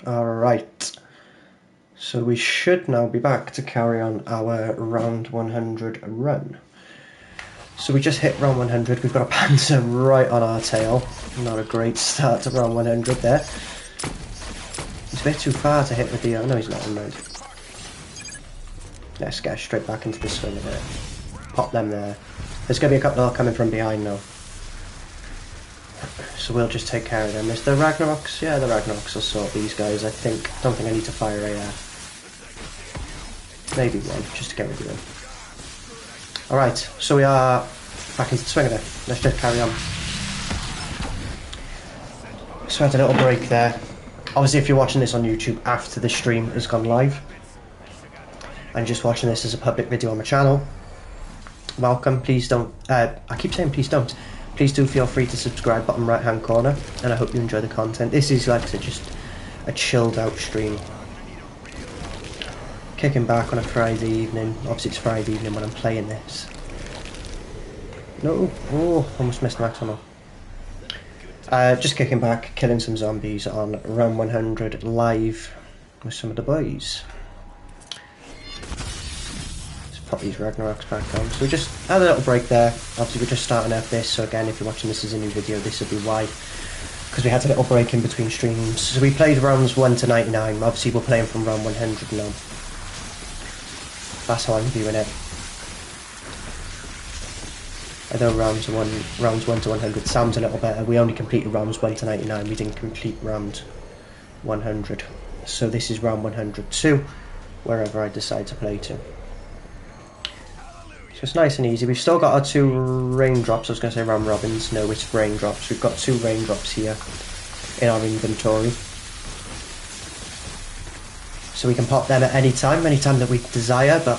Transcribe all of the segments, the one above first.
Alright, so we should now be back to carry on our round 100 run. So we just hit round 100, we've got a Panzer right on our tail. Not a great start to round 100 there. He's a bit too far to hit with the... no, he's not, in mind. Let's get straight back into the swing of it. Pop them there. There's going to be a couple coming from behind now. So we'll just take care of them. Is the Ragnaroks? Yeah, the Ragnaroks will sort these guys, I think. Don't think I need to fire a... maybe one, just to get rid of them. Alright, so we are back into the swing of it. Let's just carry on. So I had a little break there. Obviously, if you're watching this on YouTube after the stream has gone live, and just watching this as a public video on my channel, welcome. Please don't... I keep saying please don't. Please do feel free to subscribe, bottom right hand corner, and I hope you enjoy the content. This is, like I said, just a chilled out stream. Kicking back on a Friday evening. Obviously it's Friday evening when I'm playing this. No, oh, almost missed max ammo. Just kicking back, killing some zombies on round 100 live with some of the boys. Pop these Ragnaroks back on. So we just had a little break there. Obviously we're just starting out this, so again, if you're watching this as a new video, this will be why. Because we had a little break in between streams. So we played rounds 1 to 99. Obviously we're playing from round 100 now. That's how I'm viewing it. I know rounds 1 to 100 sounds a little better. We only completed rounds 1 to 99. We didn't complete round 100. So this is round 102, wherever I decide to play to. So it's nice and easy. We've still got our 2 raindrops. I was going to say round robins. No, it's raindrops. We've got 2 raindrops here in our inventory. So we can pop them at any time that we desire, but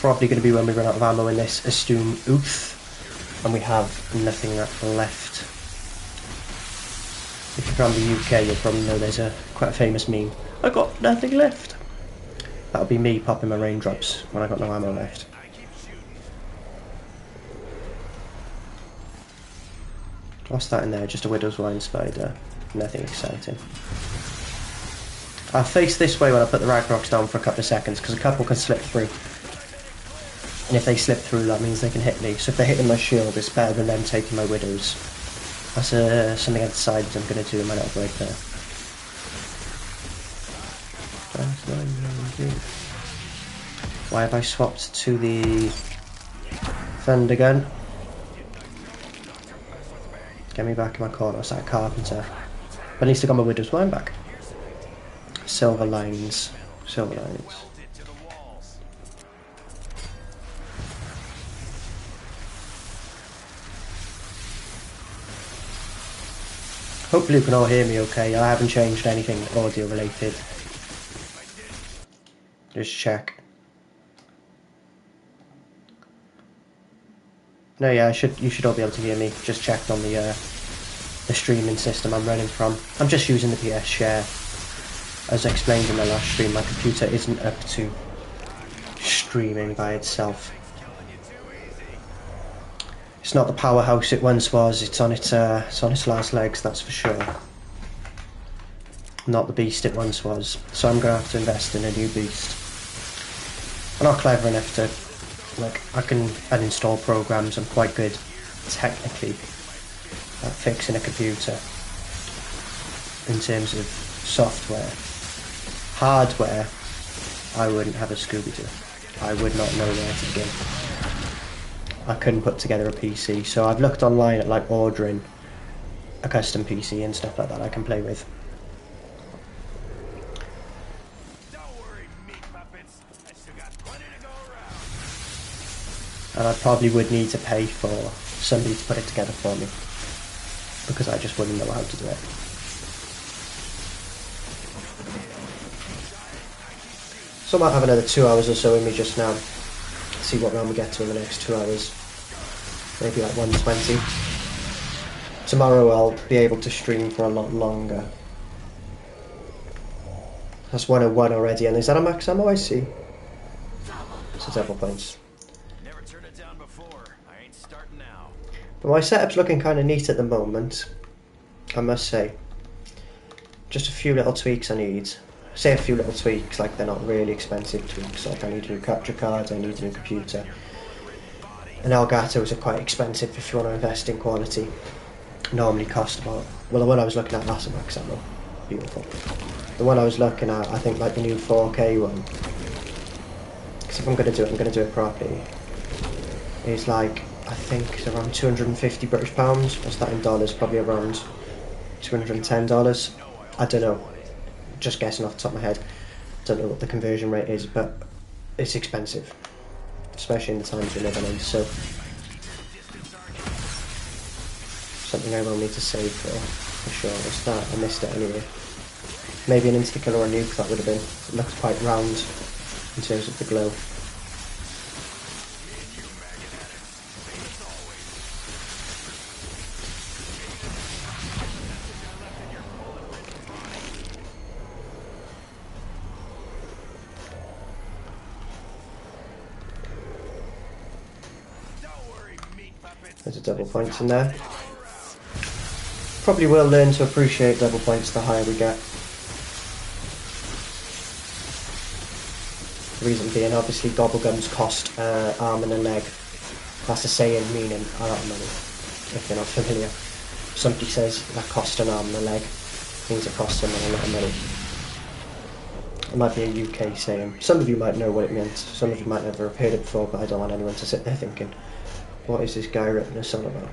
probably going to be when we run out of ammo in this Astum Ooth. And we have nothing left. If you're from the UK, you'll probably know there's quite a famous meme. I got nothing left. That'll be me popping my raindrops when I got no ammo left. What's that in there? Just a Widow's Wine Spider. Nothing exciting. I'll face this way when I put the Ragnaroks down for a couple of seconds, because a couple can slip through. And if they slip through, that means they can hit me. So if they're hitting my shield, it's better than them taking my Widows. That's something I decided I'm going to do in my little break there. Why have I swapped to the Thundergun? Get me back in my corner. It's like a carpenter. But at least I got my Widow's Wine back. Silver lines. Silver lines. Hopefully you can all hear me okay. I haven't changed anything audio related. Just check. No, yeah, you should all be able to hear me. Just checked on the streaming system I'm running from. I'm just using the PS Share. As explained in the last stream, my computer isn't up to streaming by itself. It's not the powerhouse it once was. It's on its last legs, that's for sure. Not the beast it once was. So I'm gonna have to invest in a new beast. I'm not clever enough to, like, I can uninstall programs. I'm quite good technically at fixing a computer in terms of software. Hardware, I wouldn't have a Scooby-Doo. I would not know where to begin. I couldn't put together a PC, so I've looked online at like ordering a custom PC and stuff like that I can play with. And I probably would need to pay for somebody to put it together for me, because I just wouldn't know how to do it. So I might have another 2 hours or so in me just now. See what round we get to in the next 2 hours. Maybe like 120. Tomorrow I'll be able to stream for a lot longer. That's 101 already, and is that a max ammo? I see. So double points. Never turned it down before. I ain't starting now. But my setup's looking kind of neat at the moment, I must say. just a few little tweaks I need. Say a few little tweaks, like they're not really expensive tweaks, like I need a new capture card, I need a new computer. And Elgatos are quite expensive if you want to invest in quality. Normally cost about, well, the one I was looking at last month, example, beautiful. The one I was looking at, I think like the new 4K one, because if I'm going to do it, I'm going to do it properly, is like, I think it's around 250 British pounds. What's that in dollars? Probably around $210. I don't know, just guessing off the top of my head. Don't know what the conversion rate is, but it's expensive, especially in the times we're living in. So something I will need to save for sure. What's that? I missed it anyway. Maybe an insta-kill or a nuke, that would have been. It looks quite round in terms of the glow. There's a double points in there. Probably will learn to appreciate double points the higher we get. The reason being, obviously, GobbleGums cost arm and a leg. That's a saying meaning a lot of money, if you're not familiar. Somebody says that cost an arm and a leg, means it costs them a lot of money. It might be a UK saying. Some of you might know what it meant, some of you might never have heard it before, but I don't want anyone to sit there thinking, what is this guy Ricktness on about?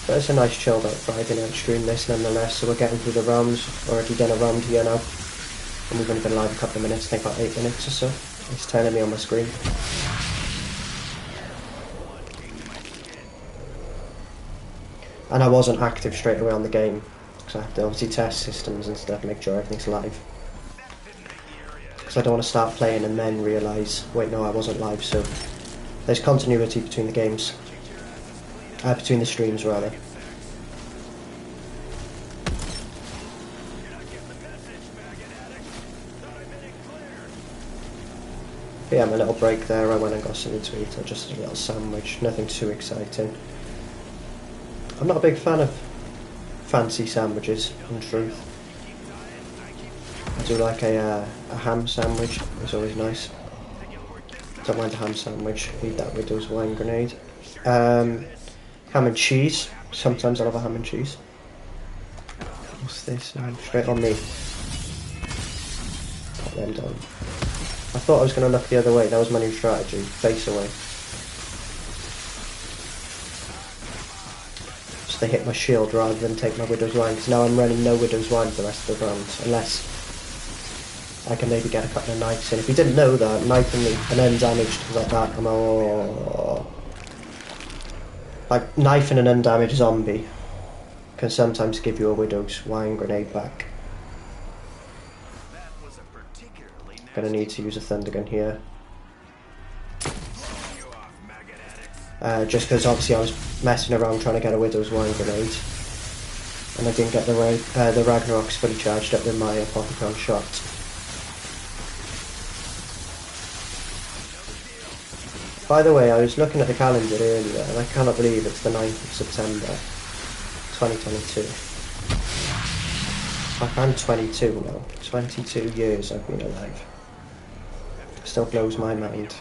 But it's a nice chilled out Friday night stream this nonetheless, so we're getting through the rounds. Already done a round here now, and we've only been live a couple of minutes, I think about 8 minutes or so. It's telling me on my screen. And I wasn't active straight away on the game, because I have to obviously test systems and stuff, make sure everything's live. Because I don't want to start playing and then realise, wait no, I wasn't live, so there's continuity between the games. Between the streams rather. But yeah, my little break there, I went and got something to eat, or just a little sandwich, nothing too exciting. I'm not a big fan of fancy sandwiches, in truth. I do like a ham sandwich, it's always nice. Don't mind a ham sandwich, eat that with those wine grenade. Ham and cheese. Sometimes I'll have a ham and cheese. What's this now? Straight on me. Put them down. I thought I was going to look the other way. That was my new strategy. Face away. Just to hit my shield rather than take my Widow's Wine. Because now I'm running no Widow's Wine for the rest of the round. Unless I can maybe get a couple of knives in. If you didn't know that, knifing me and undamaged like that, I'm all... Like, knifing an undamaged zombie can sometimes give you a Widow's Wine grenade back. Gonna need to use a Thundergun here. Just because obviously I was messing around trying to get a Widow's Wine grenade. And I didn't get the Ragnarok's fully charged up with my Apothicon shot. By the way, I was looking at the calendar earlier and I cannot believe it's the 9th of September 2022. Like, I'm 22 now. 22 years I've been alive. Still blows my mind.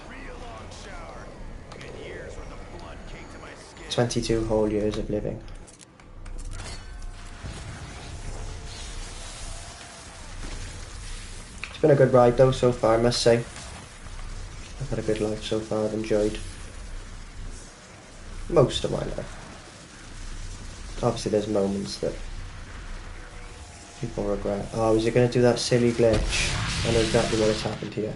22 whole years of living. It's been a good ride though so far, I must say. I've had a good life so far, I've enjoyed most of my life. Obviously there's moments that people regret. Oh, was it going to do that silly glitch? I know exactly what has happened here.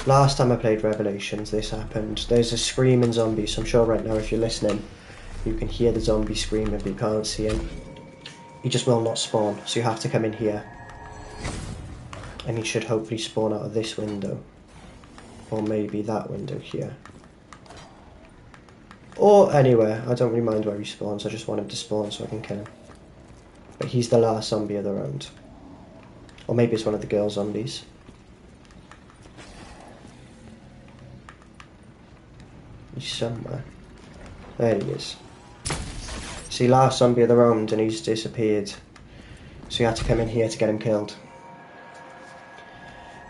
Last time I played Revelations, this happened. There's a screaming zombie, so I'm sure right now if you're listening, you can hear the zombie screaming, but you can't see him. He just will not spawn, so you have to come in here. And he should hopefully spawn out of this window. Or maybe that window here. Or anywhere. I don't really mind where he spawns, I just want him to spawn so I can kill him. But he's the last zombie of the round. Or maybe it's one of the girl zombies. He's somewhere. There he is. See, last zombie of the round and he's disappeared. So you had to come in here to get him killed.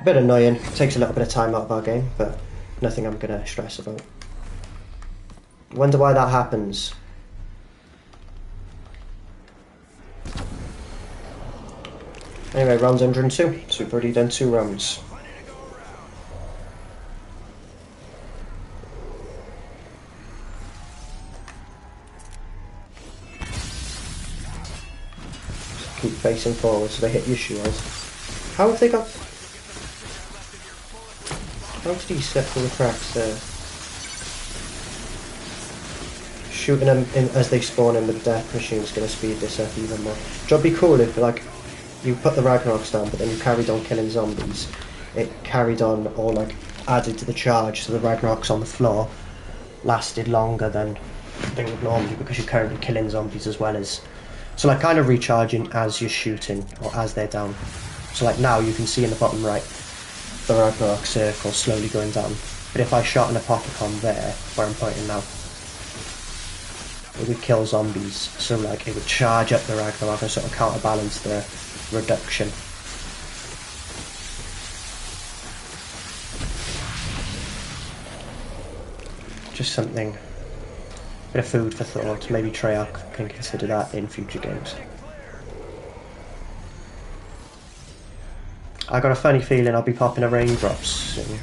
A bit annoying. Takes a little bit of time out of our game, but nothing I'm going to stress about. Wonder why that happens. Anyway, round 102. So we've already done 2 rounds. Keep facing forward so they hit your shield. How have they got... How did he slip through the cracks there? Shooting them in as they spawn in with the death machine is going to speed this up even more. It would be cool if, like, you put the Ragnarok's down but then you carried on killing zombies. It carried on or, like, added to the charge so the Ragnarok's on the floor lasted longer than they would normally because you're currently killing zombies as well as... So like kind of recharging as you're shooting or as they're down. So like now you can see in the bottom right the Ragnarok circle slowly going down. But if I shot an Apothicon there, where I'm pointing now, it would kill zombies. So like it would charge up the Ragnarok and sort of counterbalance the reduction. Just something. Bit of food for thought. Maybe Treyarch can consider that in future games. I got a funny feeling I'll be popping a raindrops soon.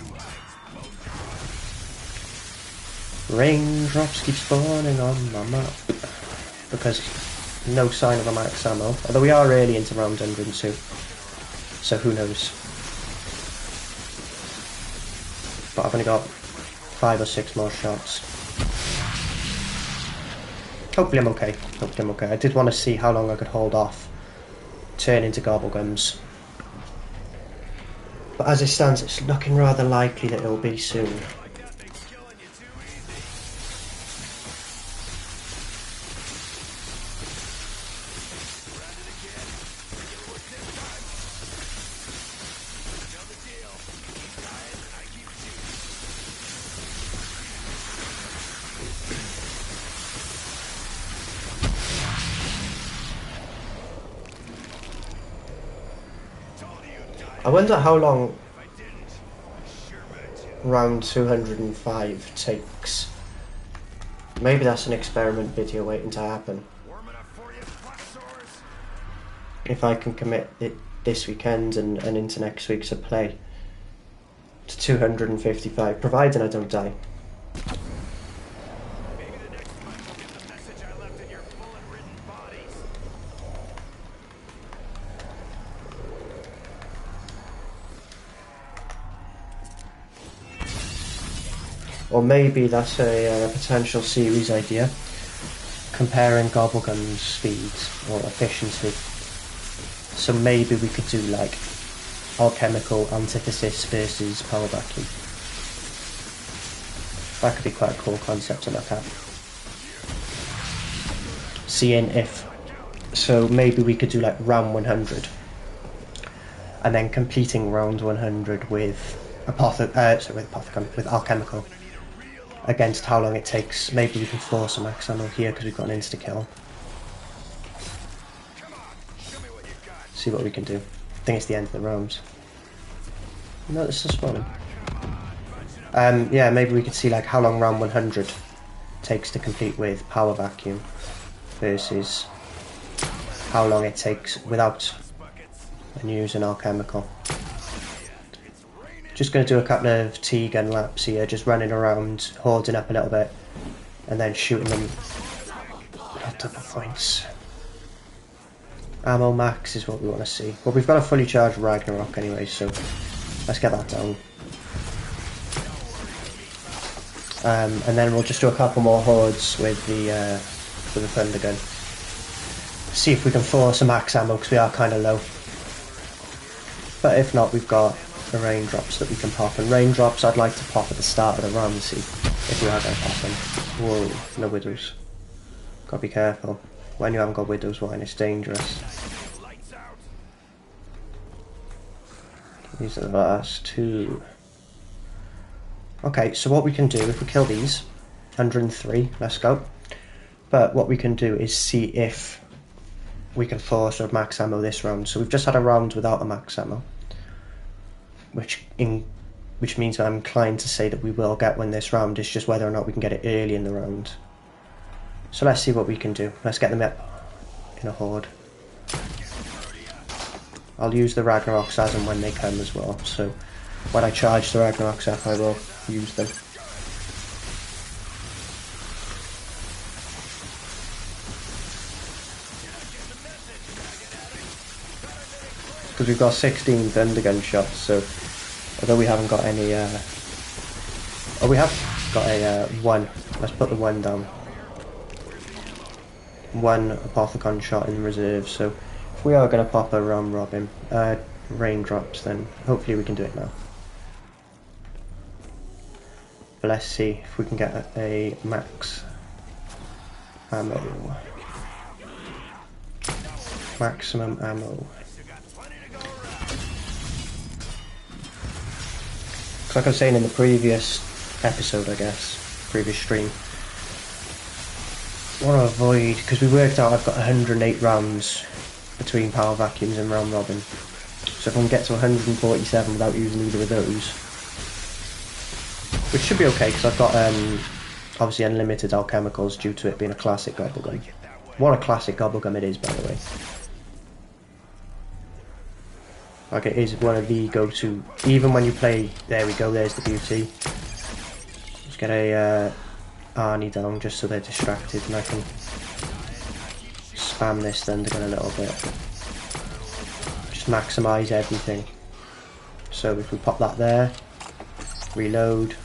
Raindrops keep spawning on my map. Because no sign of a max ammo. Although we are early into round 102. So who knows. But I've only got 5 or 6 more shots. Hopefully I'm okay. Hopefully I'm okay. I did want to see how long I could hold off. Turn into GobbleGums. But as it stands, it's looking rather likely that it'll be soon. I wonder how long round 205 takes. Maybe that's an experiment video waiting to happen. If I can commit it this weekend and into next week's of play to 255, providing I don't die. Or maybe that's a potential series idea, comparing GobbleGums speeds or efficiency. So maybe we could do like alchemical antithesis versus power vacuum. That could be quite a cool concept to look at. Seeing if, so maybe we could do like round 100 and then completing round 100 with with alchemical. Against how long it takes. Maybe we can force a max ammo here because we've got an insta-kill. See what we can do. I think it's the end of the rounds. No, this is spawning. Yeah, maybe we could see like how long round 100 takes to complete with power vacuum versus how long it takes without and using alchemical. Just going to do a couple of T-gun laps here, just running around, holding up a little bit, and then shooting them at double points. Ammo max is what we want to see. Well, we've got a fully charged Ragnarok anyway, so let's get that down. And then we'll just do a couple more hordes with the Thundergun. See if we can force a max ammo, because we are kind of low. But if not, we've got the raindrops that we can pop, and raindrops I'd like to pop at the start of the round, see if we are going to pop them. Whoa, no widows. Gotta be careful. When you haven't got widows, wine, it's dangerous. These are the last two. Okay, so what we can do, if we kill these, 103, let's go. But what we can do is see if we can force or max ammo this round. So we've just had a round without a max ammo, which means I'm inclined to say that we will get one this round. It's just whether or not we can get it early in the round. So let's see what we can do. Let's get them up in a horde. I'll use the Ragnaroks as and when they come as well. So when I charge the Ragnaroks up, I will use them. Because we've got 16 Thundergun shots, so although we haven't got any, oh, we have got a 1. Let's put the 1 down. 1 Apothicon shot in reserve, so if we are going to pop a round robin, raindrops, then hopefully we can do it now. But let's see if we can get a max ammo. Maximum ammo. Like I was saying in the previous episode, I guess, previous stream, I want to avoid, because we worked out I've got 108 rounds between power vacuums and round robin. So if I can get to 147 without using either of those, which should be okay, because I've got obviously unlimited alchemicals due to it being a classic gobblegum. What a classic gobblegum it is, by the way. Like, it is one of the go-to, even when you play, there we go, there's the beauty. Let's get a Arnie down just so they're distracted and I can spam this Thundergun a little bit. Just maximise everything. So if we pop that there, reload,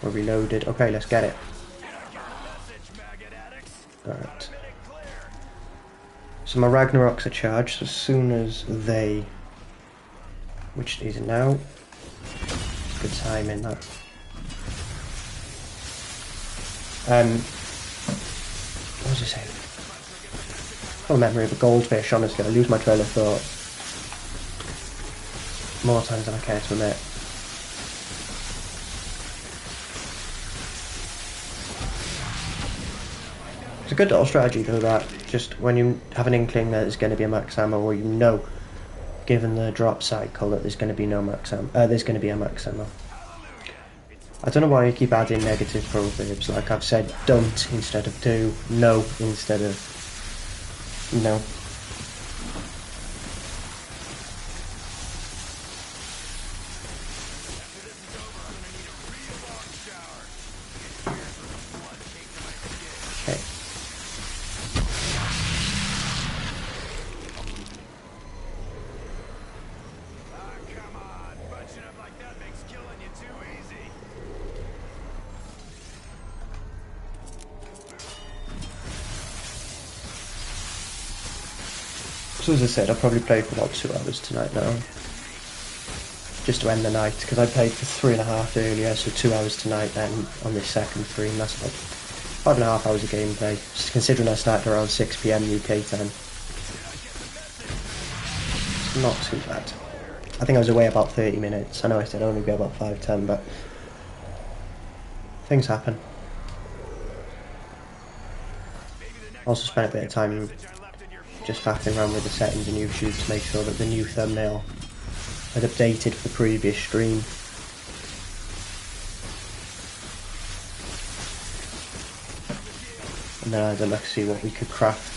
we're reloaded. Okay, let's get it. Alright. So my Ragnaroks are charged, so as soon as they... which is now. Good timing, that. What was I saying? Got a memory of a goldfish, honestly. I lose my trail of thought more times than I care to admit. It's a good little strategy though, that just when you have an inkling that there's going to be a max ammo, or you know, given the drop cycle, that there's going to be no max ammo. There's going to be a max ammo. I don't know why I keep adding negative proverbs. Like I've said, don't instead of do, no instead of no. Okay. So as I said, I'll probably play for about 2 hours tonight now, just to end the night, because I played for 3.5 earlier, so 2 hours tonight then on this second stream. That's about 5.5 hours of gameplay, just considering I started around 6 PM UK time. It's not too bad. I think I was away about 30 minutes. I know I said only be about 5-10, but things happen. Also spent a bit of time just faffing around with the settings in YouTube to make sure that the new thumbnail had updated for the previous stream. And then I had a look to see what we could craft.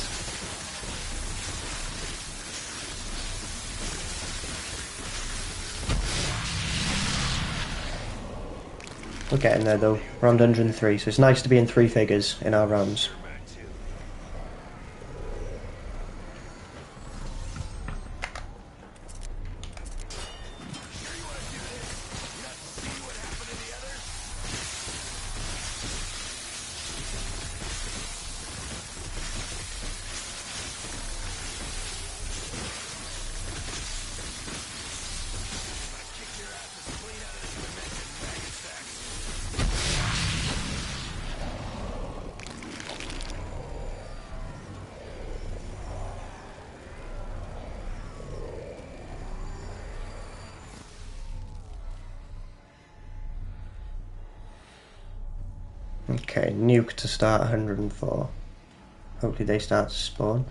We're getting there though, round 103, so it's nice to be in 3 figures in our rounds. Okay, nuke to start 104. Hopefully they start to spawn,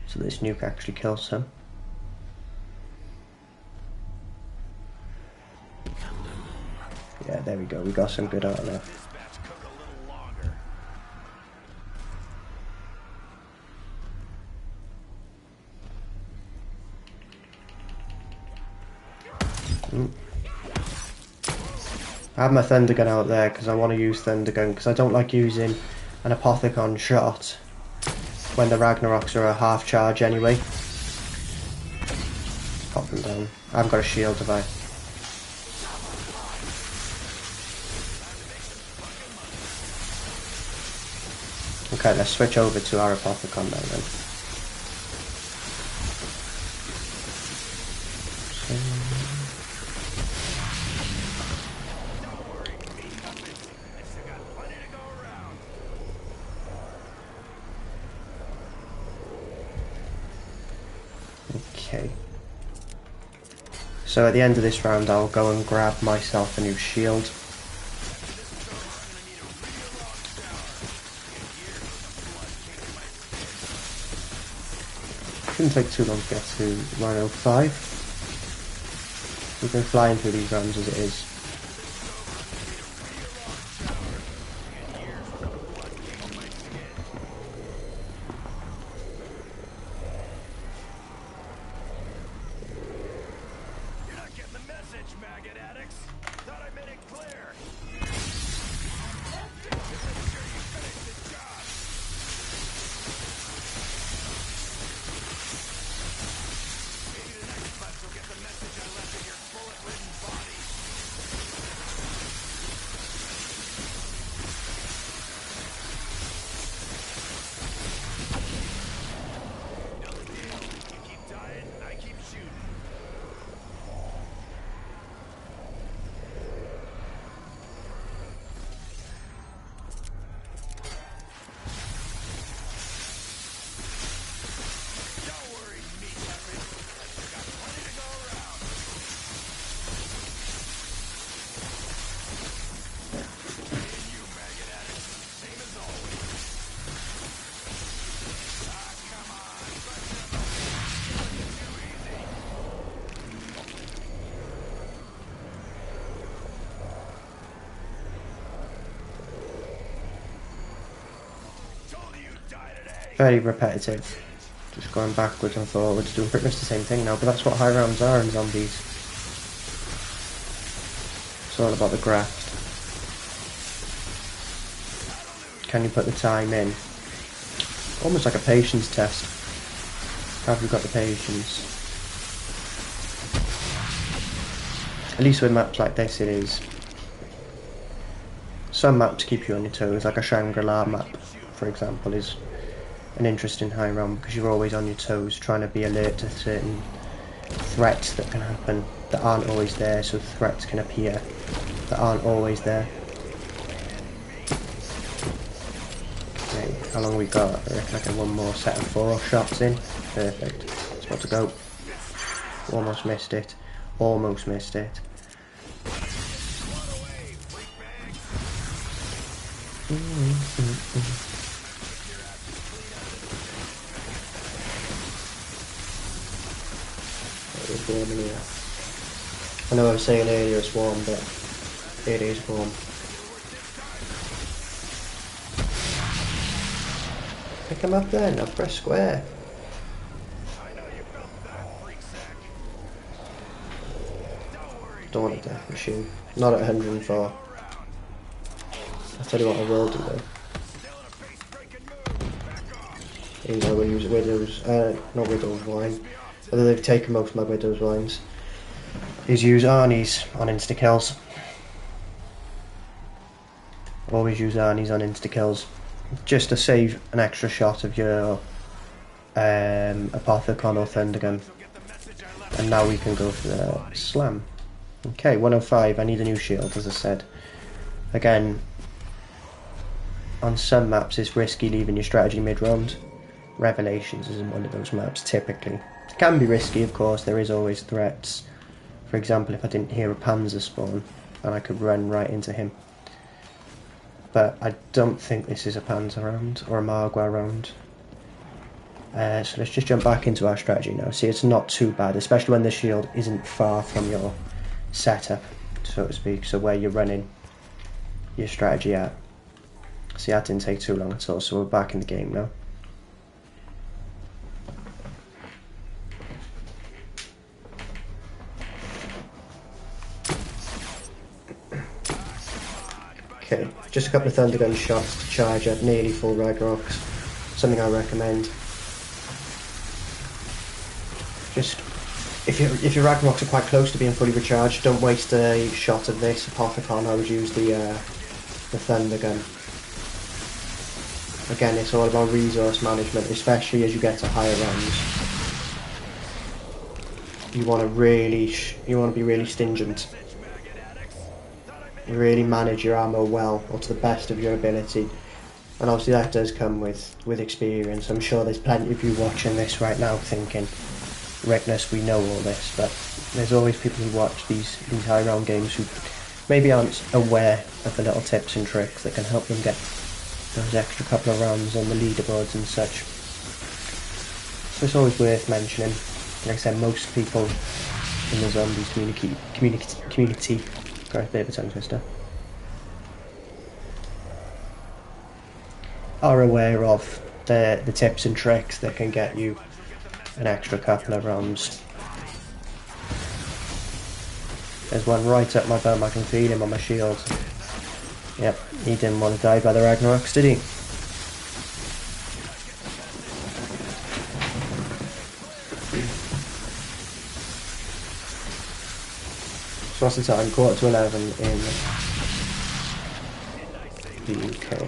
so this nuke actually kills them. Yeah, there we go, we got some good armor. I have my Thundergun out there because I want to use Thundergun because I don't like using an Apothicon shot when the Ragnaroks are a half charge anyway. Pop them down. I haven't got a shield, have I? Okay, let's switch over to our Apothicon now then. Okay. So at the end of this round I'll go and grab myself a new shield. Shouldn't take too long to get to 105. We've been flying through these rounds as it is. Very repetitive, just going backwards and forwards, doing pretty much the same thing now, but that's what high rounds are in zombies. It's all about the graft. Can you put the time in? Almost like a patience test. Have you got the patience? At least with maps like this it is. Some maps keep you on your toes, like a Shangri-La map, for example, is an interesting high round because you're always on your toes trying to be alert to certain threats that can happen that aren't always there, so threats can appear that aren't always there. Okay, how long we got? I reckon I get one more set of 4 shots in. Perfect. It's about to go. Almost missed it. Almost missed it. It's warm in here. I know I was saying earlier it's warm, but it is warm. Pick him up then, I'll press square. Don't want a death machine. Not at 104. I'll tell you what I will do though. Is I will use Widow's, not Widow's wine. Although they've taken most of my Widow's wines. Is use Arnie's on insta-kills. Always use Arnie's on insta-kills. Just to save an extra shot of your Apothicon or Thundergun. And now we can go for the slam. Okay, 105, I need a new shield, as I said. Again, on some maps it's risky leaving your strategy mid-round. Revelations isn't one of those maps, typically. It can be risky, of course, there is always threats. For example, if I didn't hear a Panzer spawn, and I could run right into him. but I don't think this is a Panzer round or a Margwa round. So let's just jump back into our strategy now. See, it's not too bad, especially when the shield isn't far from your setup, so to speak, so where you're running your strategy at. See, that didn't take too long at all, so we're back in the game now. Okay, just a couple of Thundergun shots to charge up nearly full Ricktness. Something I recommend. Just, if your Ricktness are quite close to being fully recharged, don't waste a shot of this Apothicon. I would use the Thundergun. Again, it's all about resource management, especially as you get to higher rounds. You want to be really stingent. Really manage your ammo well, or to the best of your ability. And obviously that does come with experience. I'm sure there's plenty of you watching this right now thinking, Ricktness, we know all this, but there's always people who watch these high round games who maybe aren't aware of the little tips and tricks that can help them get those extra couple of rounds on the leaderboards and such. So it's always worth mentioning. Like I said, most people in the zombies community got a bit of a tongue twister, are aware of the tips and tricks that can get you an extra couple of rounds. There's one right up my bum, I can feel him on my shield. Yep, he didn't want to die by the Ricktness, did he? So what's the time? 11:15 in the UK.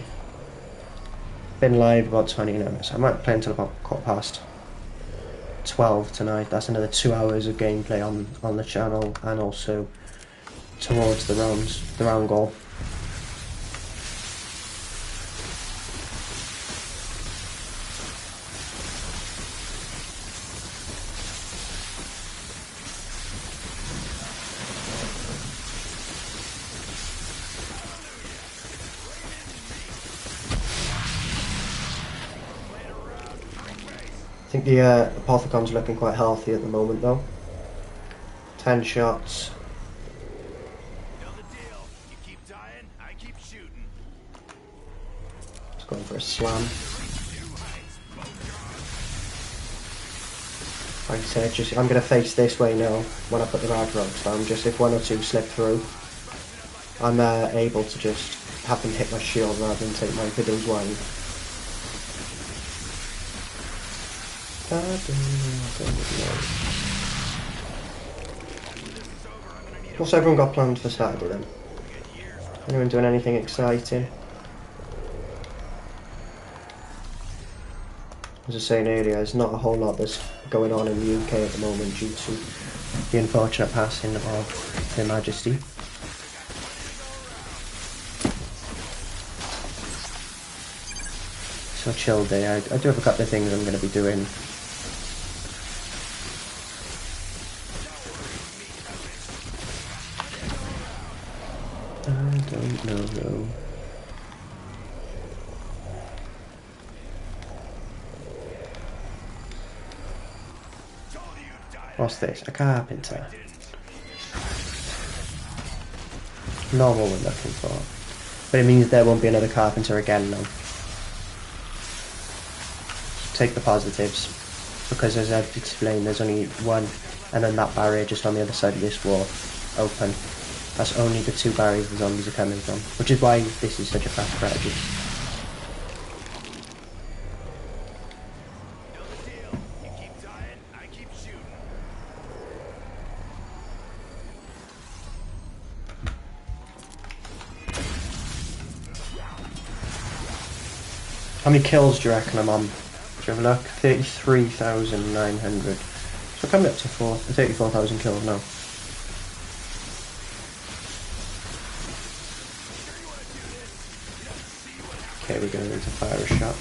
Been live about 20 minutes. I might play until about 12:15 tonight. That's another 2 hours of gameplay on the channel, and also towards the round goal. I think the Apothecon's looking quite healthy at the moment though. 10 shots. Just going for a slam. Like I said, I'm going to face this way now when I put the Ricktness down. Just if one or two slip through, I'm able to just have them hit my shield rather than take my videos wide. What's everyone got planned for Saturday then? Anyone doing anything exciting? As I was saying earlier, there's not a whole lot that's going on in the UK at the moment due to the unfortunate passing of Her Majesty. So chill day. I do have a couple of things I'm going to be doing. I don't know though. What's this? A carpenter. Not what we're looking for. But it means there won't be another carpenter again now. Take the positives, because as I've explained, there's only one, and then that barrier just on the other side of this wall, open. That's only the two barriers the zombies are coming from, which is why this is such a fast strategy. How many kills do you reckon I'm on? Do you have a look? 33,900. So coming up to 34,000 kills now. Okay, we're going to fire a shot.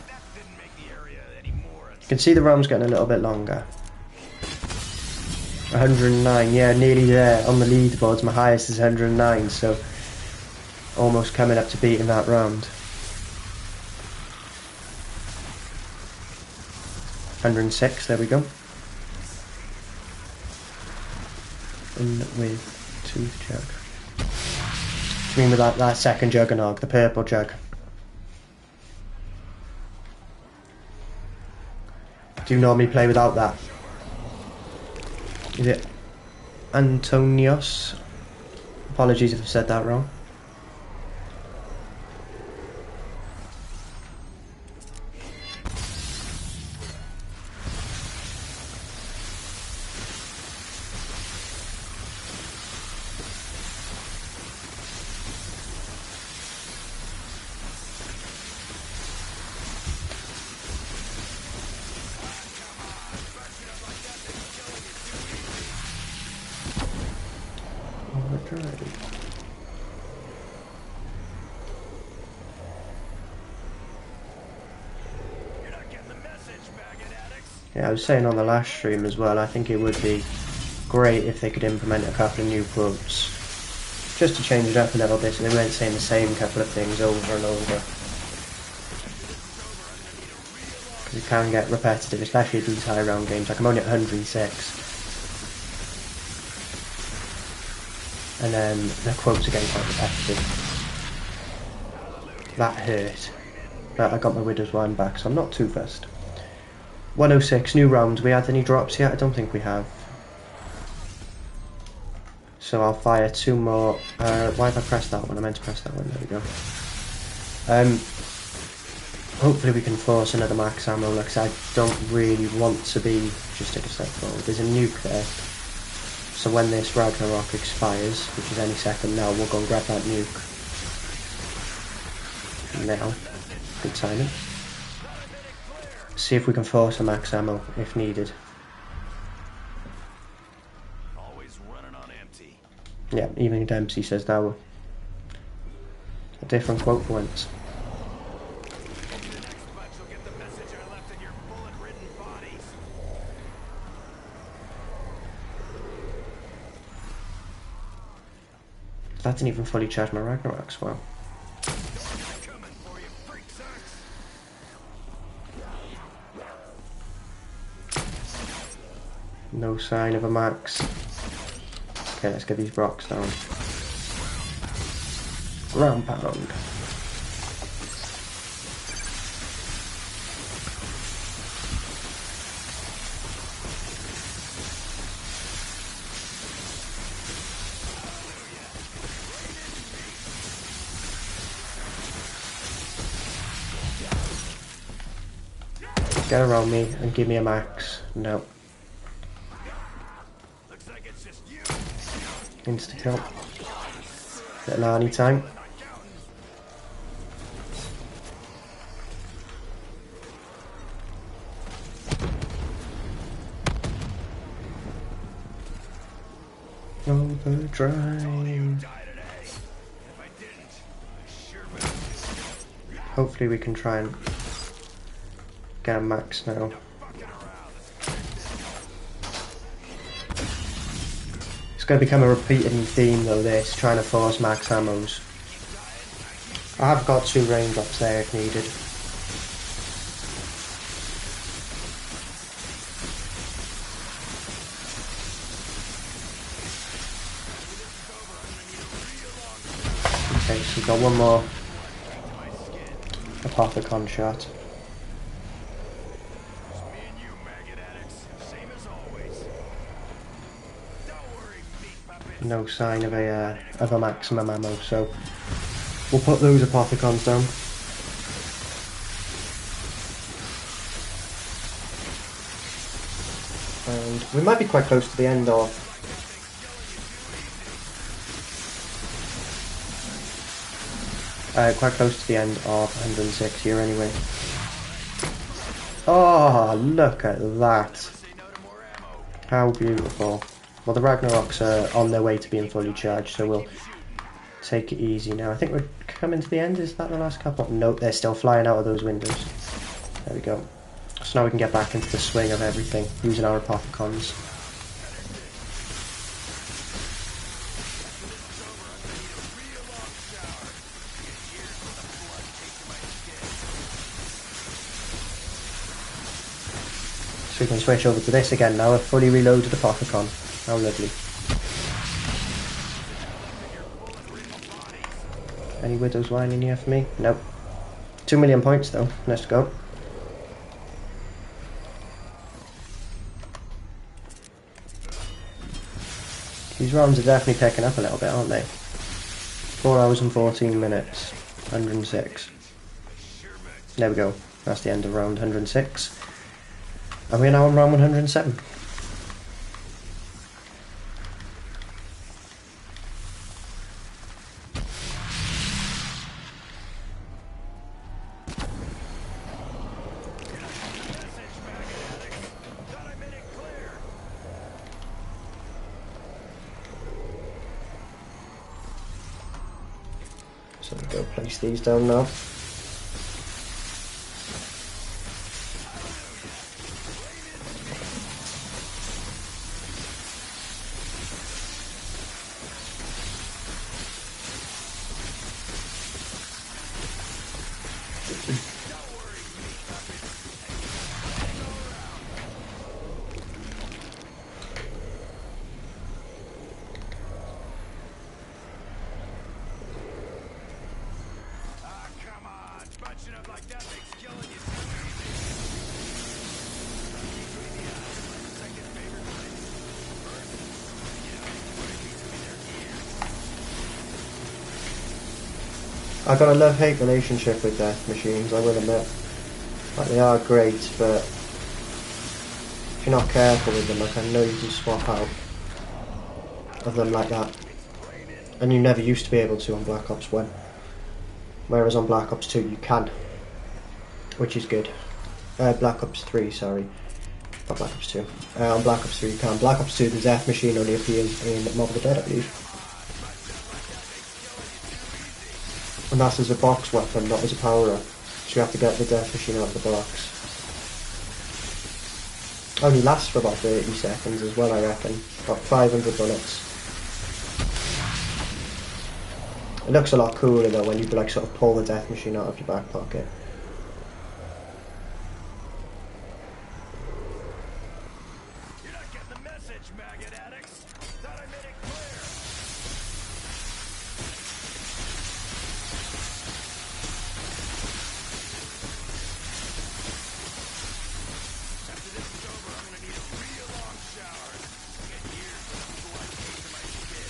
That didn't make the area You can see the roam's getting a little bit longer. 109, yeah, nearly there on the leaderboards. My highest is 109, so almost coming up to beating that round. 106, there we go. In with tooth jug. I mean with that second juggernog, the purple jug. Do you normally play without that? Is it Antonios? Apologies if I've said that wrong. Yeah, I was saying on the last stream as well, I think it would be great if they could implement a couple of new quotes, just to change it up a little bit so they weren't saying the same couple of things over and over. Because it can get repetitive, especially in these high round games. Like I'm only at 106. And then the quotes are getting quite repetitive. That hurt. But I got my Widow's Wine back, so I'm not too fussed. 106, new round. We had any drops yet? I don't think we have. So I'll fire two more. Why have I pressed that one? I meant to press that one. There we go. Hopefully we can force another max ammo, because I don't really want to be... Just take a step forward. There's a nuke there. So when this Ragnarok expires, which is any second now, we'll go and grab that nuke. Now. Good timing. See if we can force a max ammo if needed. Always running on empty. Yeah, even Dempsey says that one. A different quote for once. The next bunch will get the message I left in your bullet-ridden bodies. That didn't even fully charge my Ragnaroks, wow. Coming for you, freak sacks. No sign of a max. Okay, let's get these rocks down. Ground pound. Get around me and give me a max. No. Insta kill. Get an Arnie time. Overdrive. Hopefully we can try and get a max now. It's going to become a repeating theme though, this, trying to force max ammos. I have got 2 raindrops there if needed. Okay, so we've got one more Apothicon shot. No sign of a maximum ammo, so we'll put those Apothicons down. And we might be quite close to the end of... quite close to the end of 106 here anyway. Oh, look at that. How beautiful. Well, the Ragnaroks are on their way to being fully charged, so we'll take it easy now. I think we're coming to the end. Is that the last couple? Nope, they're still flying out of those windows. There we go. So now we can get back into the swing of everything, using our Apothicons. So we can switch over to this again now, a fully reloaded Apothicon. How lovely. Any Widow's Wine in here for me? Nope. 2 million points though, let's go. These rounds are definitely picking up a little bit, aren't they? 4 hours and 14 minutes. 106. There we go. That's the end of round 106. And we're now on round 107. So we'll go place these down now. I've got a love-hate relationship with death machines, I will admit. Like, they are great, but if you're not careful with them, like, I know you can swap out of them like that. And you never used to be able to on Black Ops 1. Whereas on Black Ops 2 you can. Which is good. Black Ops 3, sorry. Not Black Ops 2. On Black Ops 3 you can. Black Ops 2, the death machine only appears in Mob of the Dead, I believe. And that's as a box weapon, not as a power-up. So you have to get the death machine out of the box. Only lasts for about 30 seconds as well, I reckon. About 500 bullets. It looks a lot cooler though when you like sort of pull the death machine out of your back pocket. You're not getting the message, maggot addicts. Thought I made it clear. After this is over, I'm gonna need a real long shower. I got years of blood caked to my skin.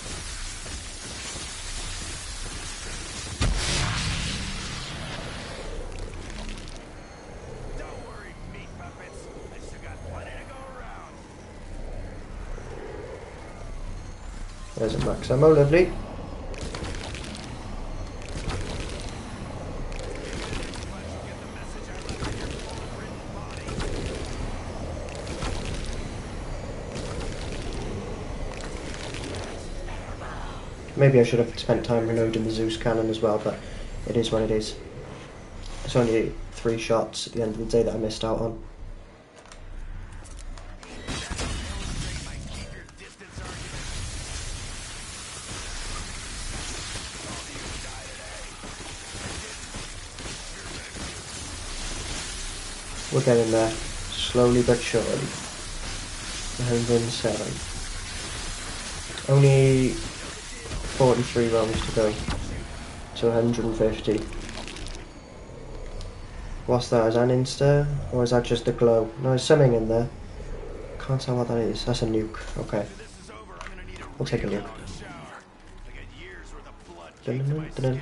Don't worry, meat puppets. I still got plenty to go around. There's a max ammo, lovely. Maybe I should have spent time reloading the Zeus cannon as well, but it is what it is. It's only 3 shots at the end of the day that I missed out on. We're getting there, slowly but surely. 107. Only 43 rounds to go to 150. What's that? Is that an insta? Or is that just a glow? No, there's something in there. Can't tell what that is. That's a nuke. Okay. We'll take a nuke. Dun -dun -dun -dun -dun.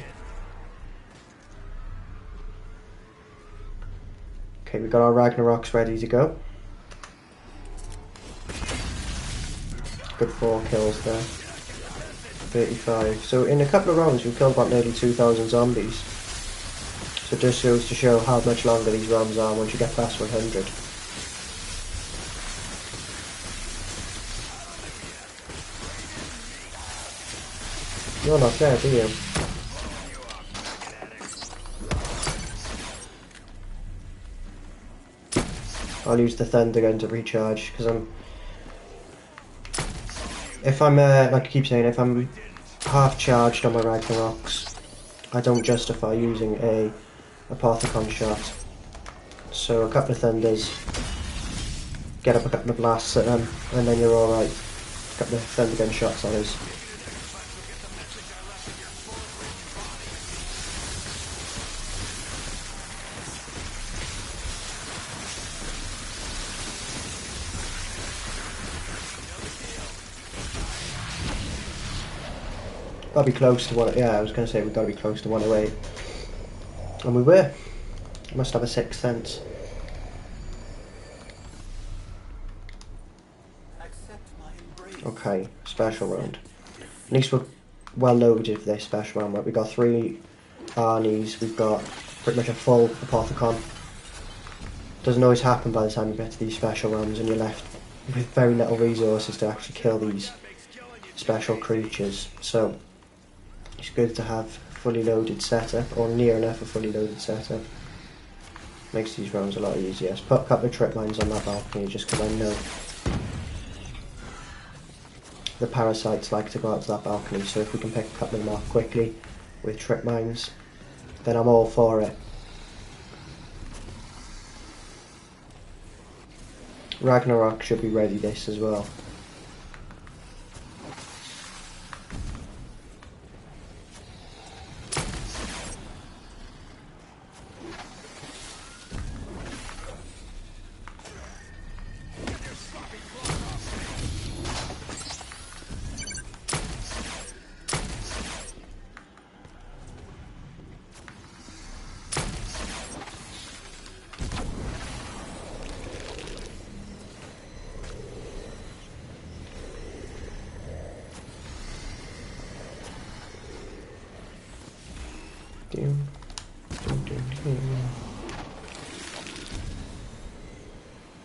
Okay, we got our Ragnaroks ready to go. Good 4 kills there. 35. So in a couple of rounds we've killed about nearly 2,000 zombies. So it just goes to show how much longer these rounds are once you get past 100. You're not there, do you? I'll use the Thundergun to recharge, because if I'm, like I keep saying, if I'm half charged on my Ragnarok's, I don't justify using a Apothicon shot. So a couple of Thunders, get up a couple of blasts at them, and then you're alright. A couple of Thundergun shots, that is. Gotta be close to one. Yeah, I was gonna say we've got to be close to 108, and we were. Must have a sixth sense. Okay, special round. At least we're well loaded for this special round. Right? We've got 3 Arnies. We've got pretty much a full Apothicon. Doesn't always happen by the time you get to these special rounds, and you're left with very little resources to actually kill these special creatures. So it's good to have a fully loaded setup, or near enough a fully loaded setup. Makes these rounds a lot easier. Let's put a couple of trip mines on that balcony just because I know the parasites like to go out to that balcony, so if we can pick a couple of them off quickly with trip mines, then I'm all for it. Ragnarok should be ready this as well.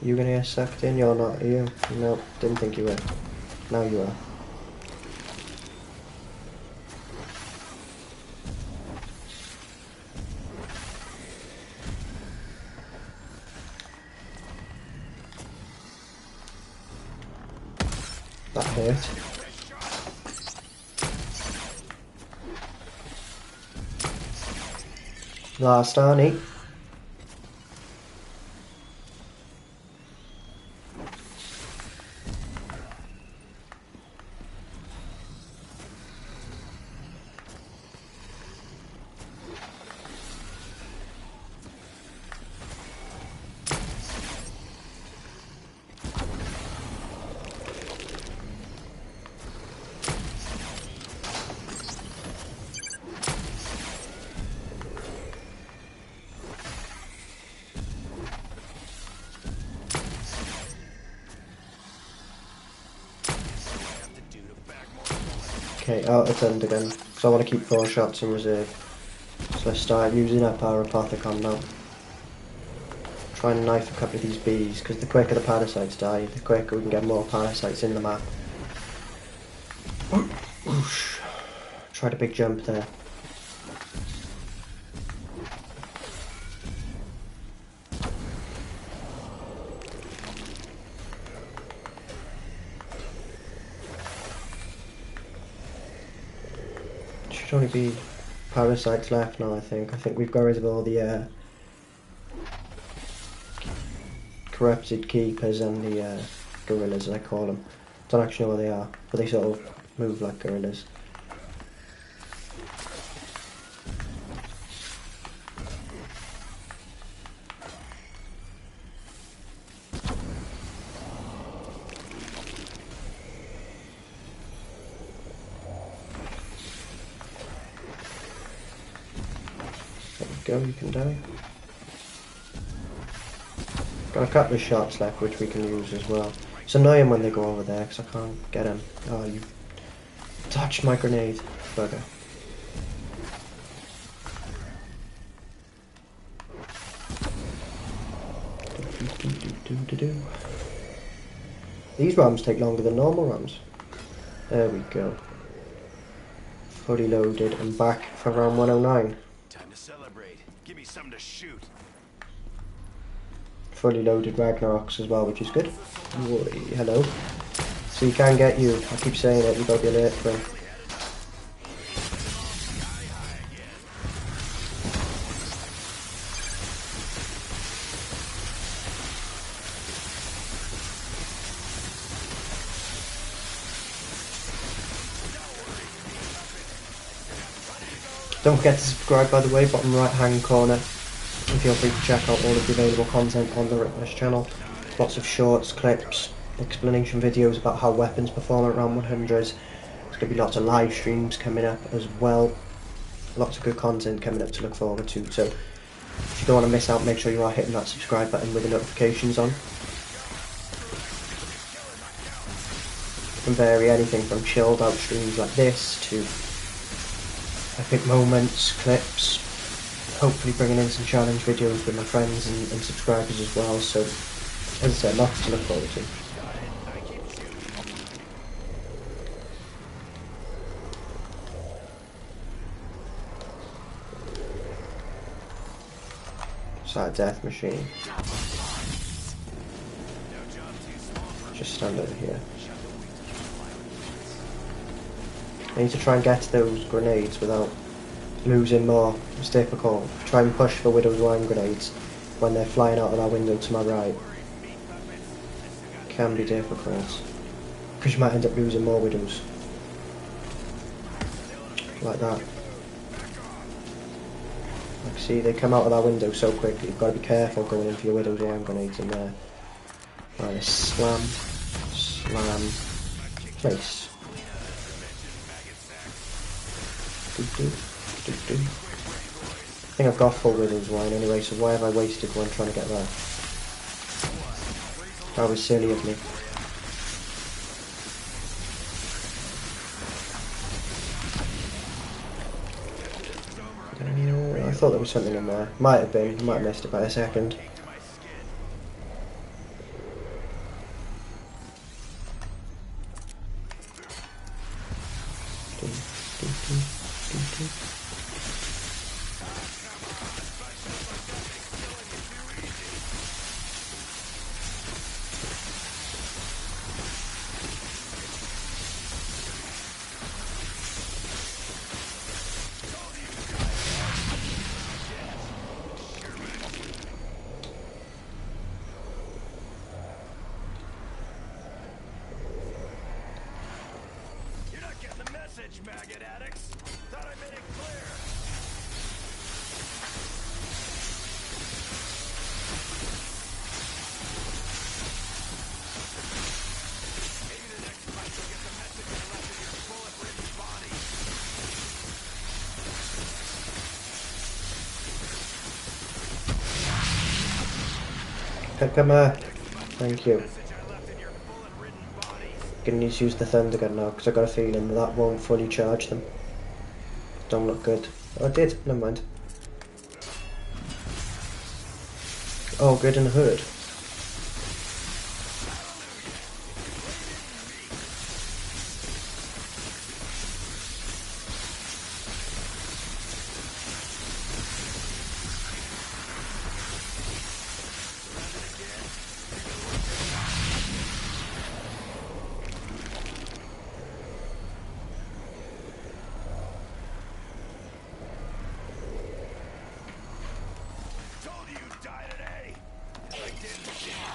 You gonna get sucked in? You're not, are you? No, didn't think you were. Now you are. That hurt. Last Arnie. Okay, out of Thundergun, so I want to keep 4 shots in reserve. So let's start using up our Apothicon now. Try and knife a couple of these bees, because the quicker the parasites die, the quicker we can get more parasites in the map. Tried a big jump there. Should only be parasites left now, I think. I think we've got rid of all the corrupted keepers and the gorillas, as I call them. Don't actually know what they are, but they sort of move like gorillas. Go, you can die. Got a couple of shots left which we can use as well. It's annoying when they go over there because I can't get them. Oh, you touched my grenade, bugger. These rams take longer than normal rams. There we go. Fully loaded and back for round 109. Time to celebrate. Give me something to shoot. fully loaded Ragnaroks as well, which is good. Oi, hello. So you can get you. I keep saying it. You got to be alert for him. Don't forget to subscribe, by the way, bottom right hand corner, and feel free to check out all of the available content on the Ricktness channel. Lots of shorts, clips, explanation videos about how weapons perform at round 100. There's going to be lots of live streams coming up as well. Lots of good content coming up to look forward to. So if you don't want to miss out, make sure you are hitting that subscribe button with the notifications on. Can vary anything from chilled out streams like this to epic moments, clips, hopefully bringing in some challenge videos with my friends and subscribers as well, so as I said, lots to look forward to. Side death machine. Just stand over here. I need to try and get to those grenades without losing more. It's difficult. Try and push for Widow's Wine grenades when they're flying out of that window to my right. Can be difficult. Because you might end up losing more Widows. Like that. Like, see, they come out of that window so quickly. You've got to be careful going in for your Widow's Wine grenades in there. Right, slam. Slam. Place. I think I've got full Widow's Wine anyway, so why have I wasted one trying to get that? That was silly of me. I thought there was something in there. Might have been. Might have missed it by a second. Maggot addicts. Thought I made it clear. Maybe the next fight you'll get the message you left in your bullet-ridden body. Come here. Thank you. Gonna need to use the Thundergun now because I got a feeling that won't fully charge them. Don't look good. Oh, it did. Never mind. Oh, good in the hood.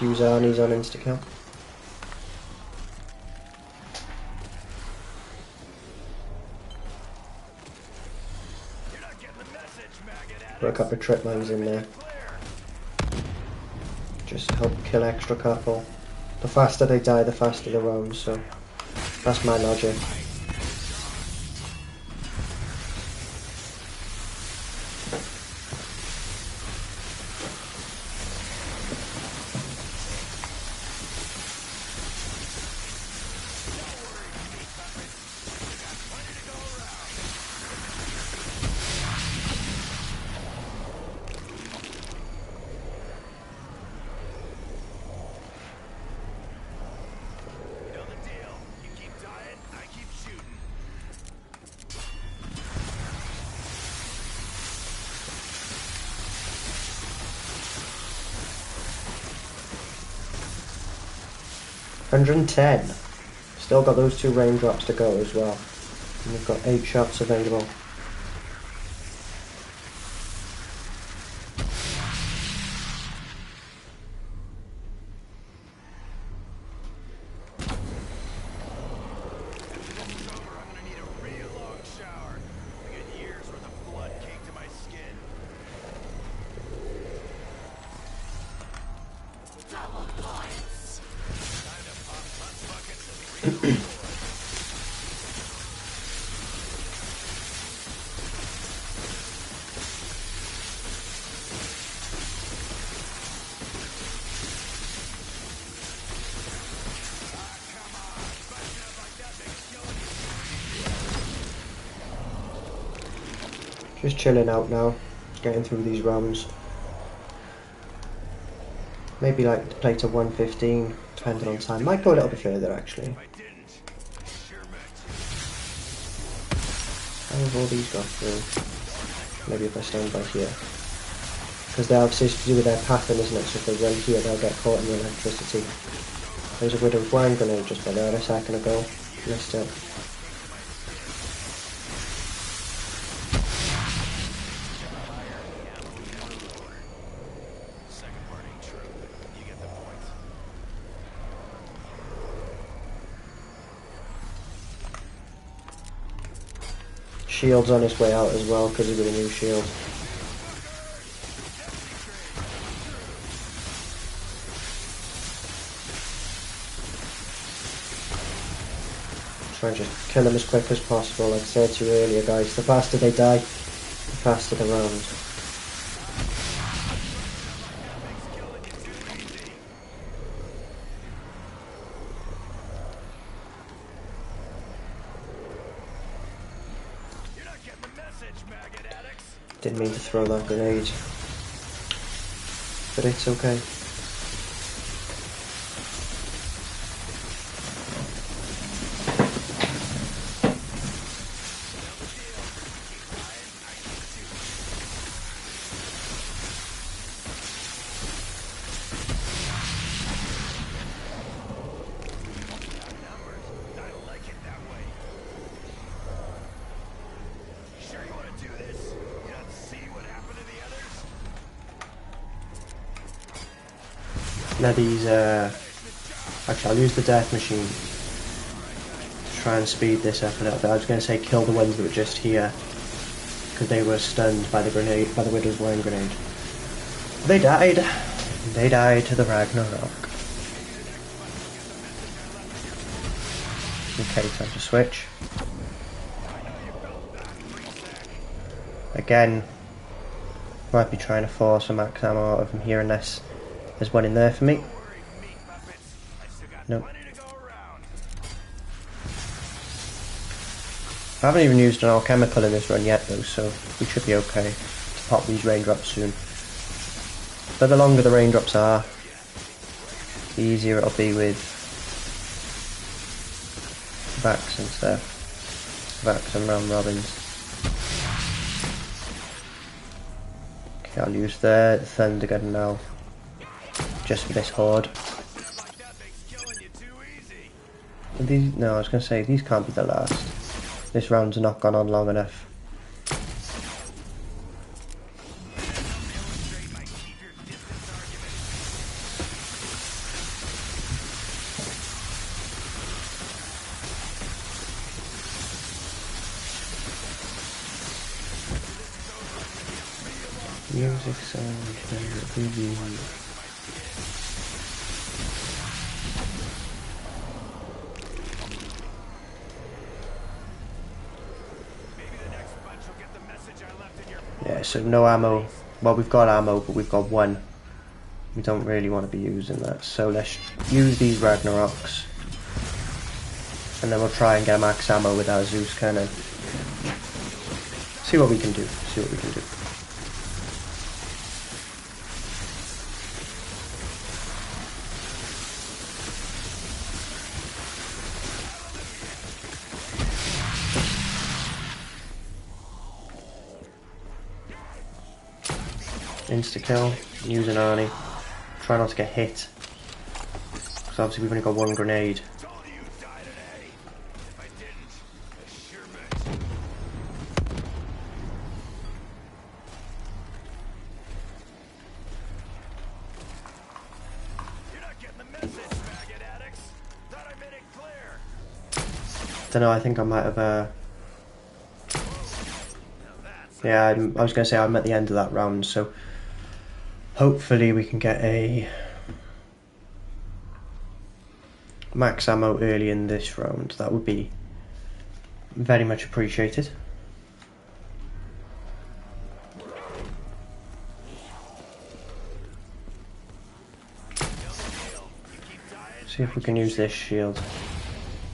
Use Arnie's on insta-kill. Put a couple of trip mines in there. Just to help kill extra couple. The faster they die, the faster they roam, so that's my logic. 110. Still got those 2 raindrops to go as well. And we've got 8 shots available. Just chilling out now, getting through these rounds. Maybe like to play to 115, depending on time. Might go a little bit further actually. How have all these got through? Maybe if I stand by here. Because they obviously to do with their pattern, isn't it? So if they run here, they'll get caught in the electricity. There's a Widow's Wine grenade just by there a second ago. Missed it. Shield's on his way out as well because he's got a new shield. Try and just kill them as quick as possible. Like I said to you earlier, guys, the faster they die, the faster the round. Didn't mean to throw that grenade, but it's okay. Now these, actually I'll use the death machine to try and speed this up a little bit. I was going to say kill the ones that were just here, because they were stunned by the grenade, by the Widow's Wine grenade. They died. They died to the Ragnarok. Okay, time to switch. Again, might be trying to force a max ammo out of him here unless there's one in there for me. Nope. I haven't even used an alchemical in this run yet though, so we should be okay to pop these raindrops soon. But the longer the raindrops are, the easier it'll be with Vax and stuff. Vax and round robins. Okay, I'll use the Thundergun now, just for this horde. These, no, I was going to say, these can't be the last. This round's not gone on long enough. Music sound, preview. Yeah, so no ammo. Well, we've got ammo, but we've got one. We don't really want to be using that, so let's use these Ragnaroks. And then we'll try and get max ammo with our Zeus cannon. See what we can do, see what we can do. Insta-kill, use an Arnie. Try not to get hit, because So obviously we've only got one grenade. Told you you'd die today. If I didn't, I sure meant. You're not getting the message, maggot addicts. Thought I made it clear. Don't know, I think I might have Now that's yeah, I was going to say I'm at the end of that round, so hopefully we can get a max ammo early in this round. That would be very much appreciated. See if we can use this shield.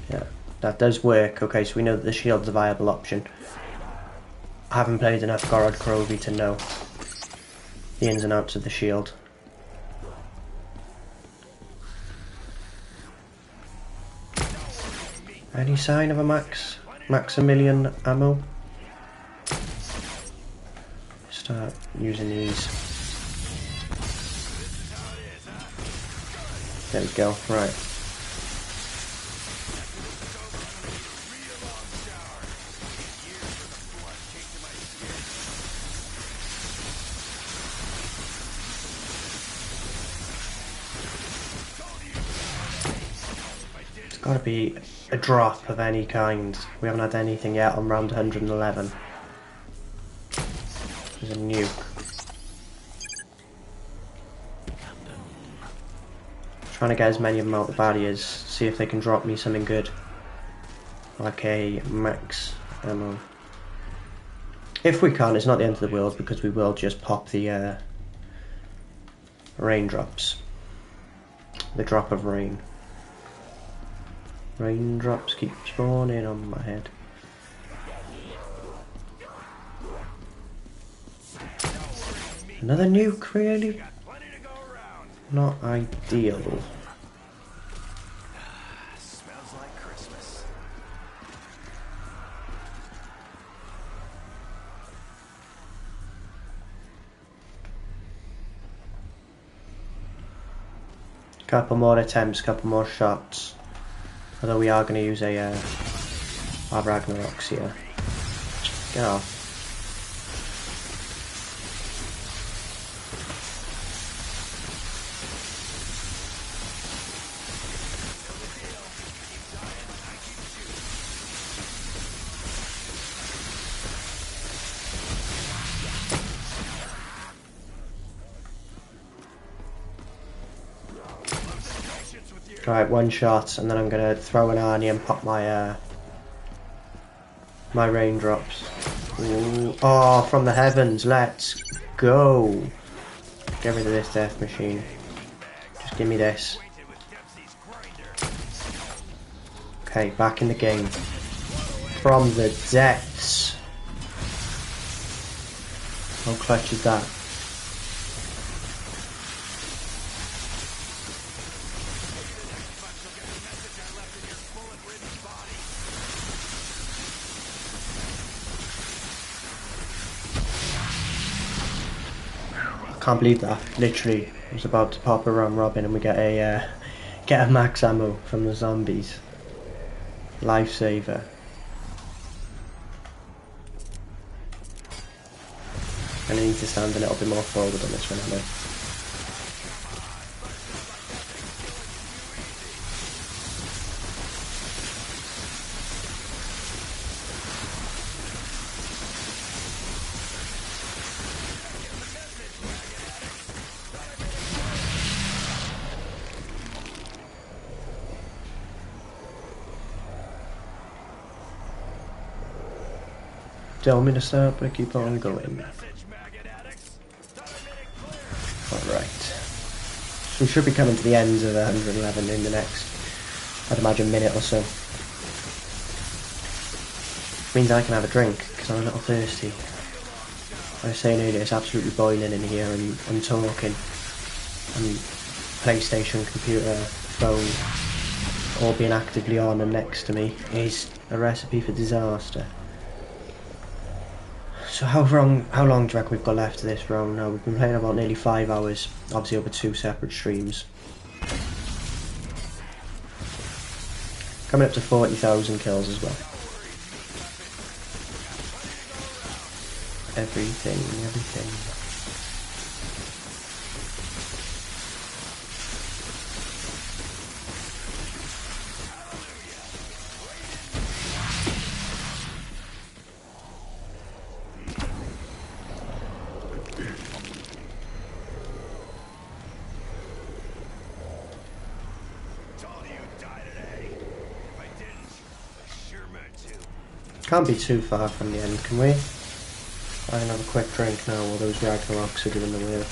Yeah, that does work. Okay, so we know that the shield's a viable option. I haven't played enough Gorod Krovi to know the ins and outs of the shield. Any sign of a Maximilian ammo? Start using these. There we go, right. It's gotta be a drop of any kind. We haven't had anything yet on round 111. There's a nuke. Trying to get as many of them out the barriers, see if they can drop me something good. Like a max ammo. If we can't, it's not the end of the world because we will just pop the raindrops. The drop of rain. Raindrops keep spawning on my head. Another nuke, really? Not ideal. Smells like Christmas. Couple more attempts, couple more shots. Although we are going to use a our Ragnaroks here. Get off. Right, one shot, and then I'm gonna throw an Arnie and pop my my raindrops. Ooh. Oh, from the heavens! Let's go. Get rid of this death machine. Just give me this. Okay, back in the game. From the depths. How clutch is that? Can't believe that. Literally, I was about to pop a round robin and we get a max ammo from the zombies. Lifesaver. And I need to stand a little bit more forward on this one, I know. Tell me to stop, but keep on going. Alright. So we should be coming to the end of 111 in the next, I'd imagine, minute or so. Means I can have a drink, because I'm a little thirsty. I was saying earlier, it's absolutely boiling in here, and I'm talking. And PlayStation, computer, phone, all being actively on and next to me is a recipe for disaster. So how long do you reckon we've got left of this round now? We've been playing about nearly 5 hours, obviously over 2 separate streams. Coming up to 40,000 kills as well. Everything. Can't be too far from the end, can we? I can have a quick drink now while those Ragnarocks are doing the work.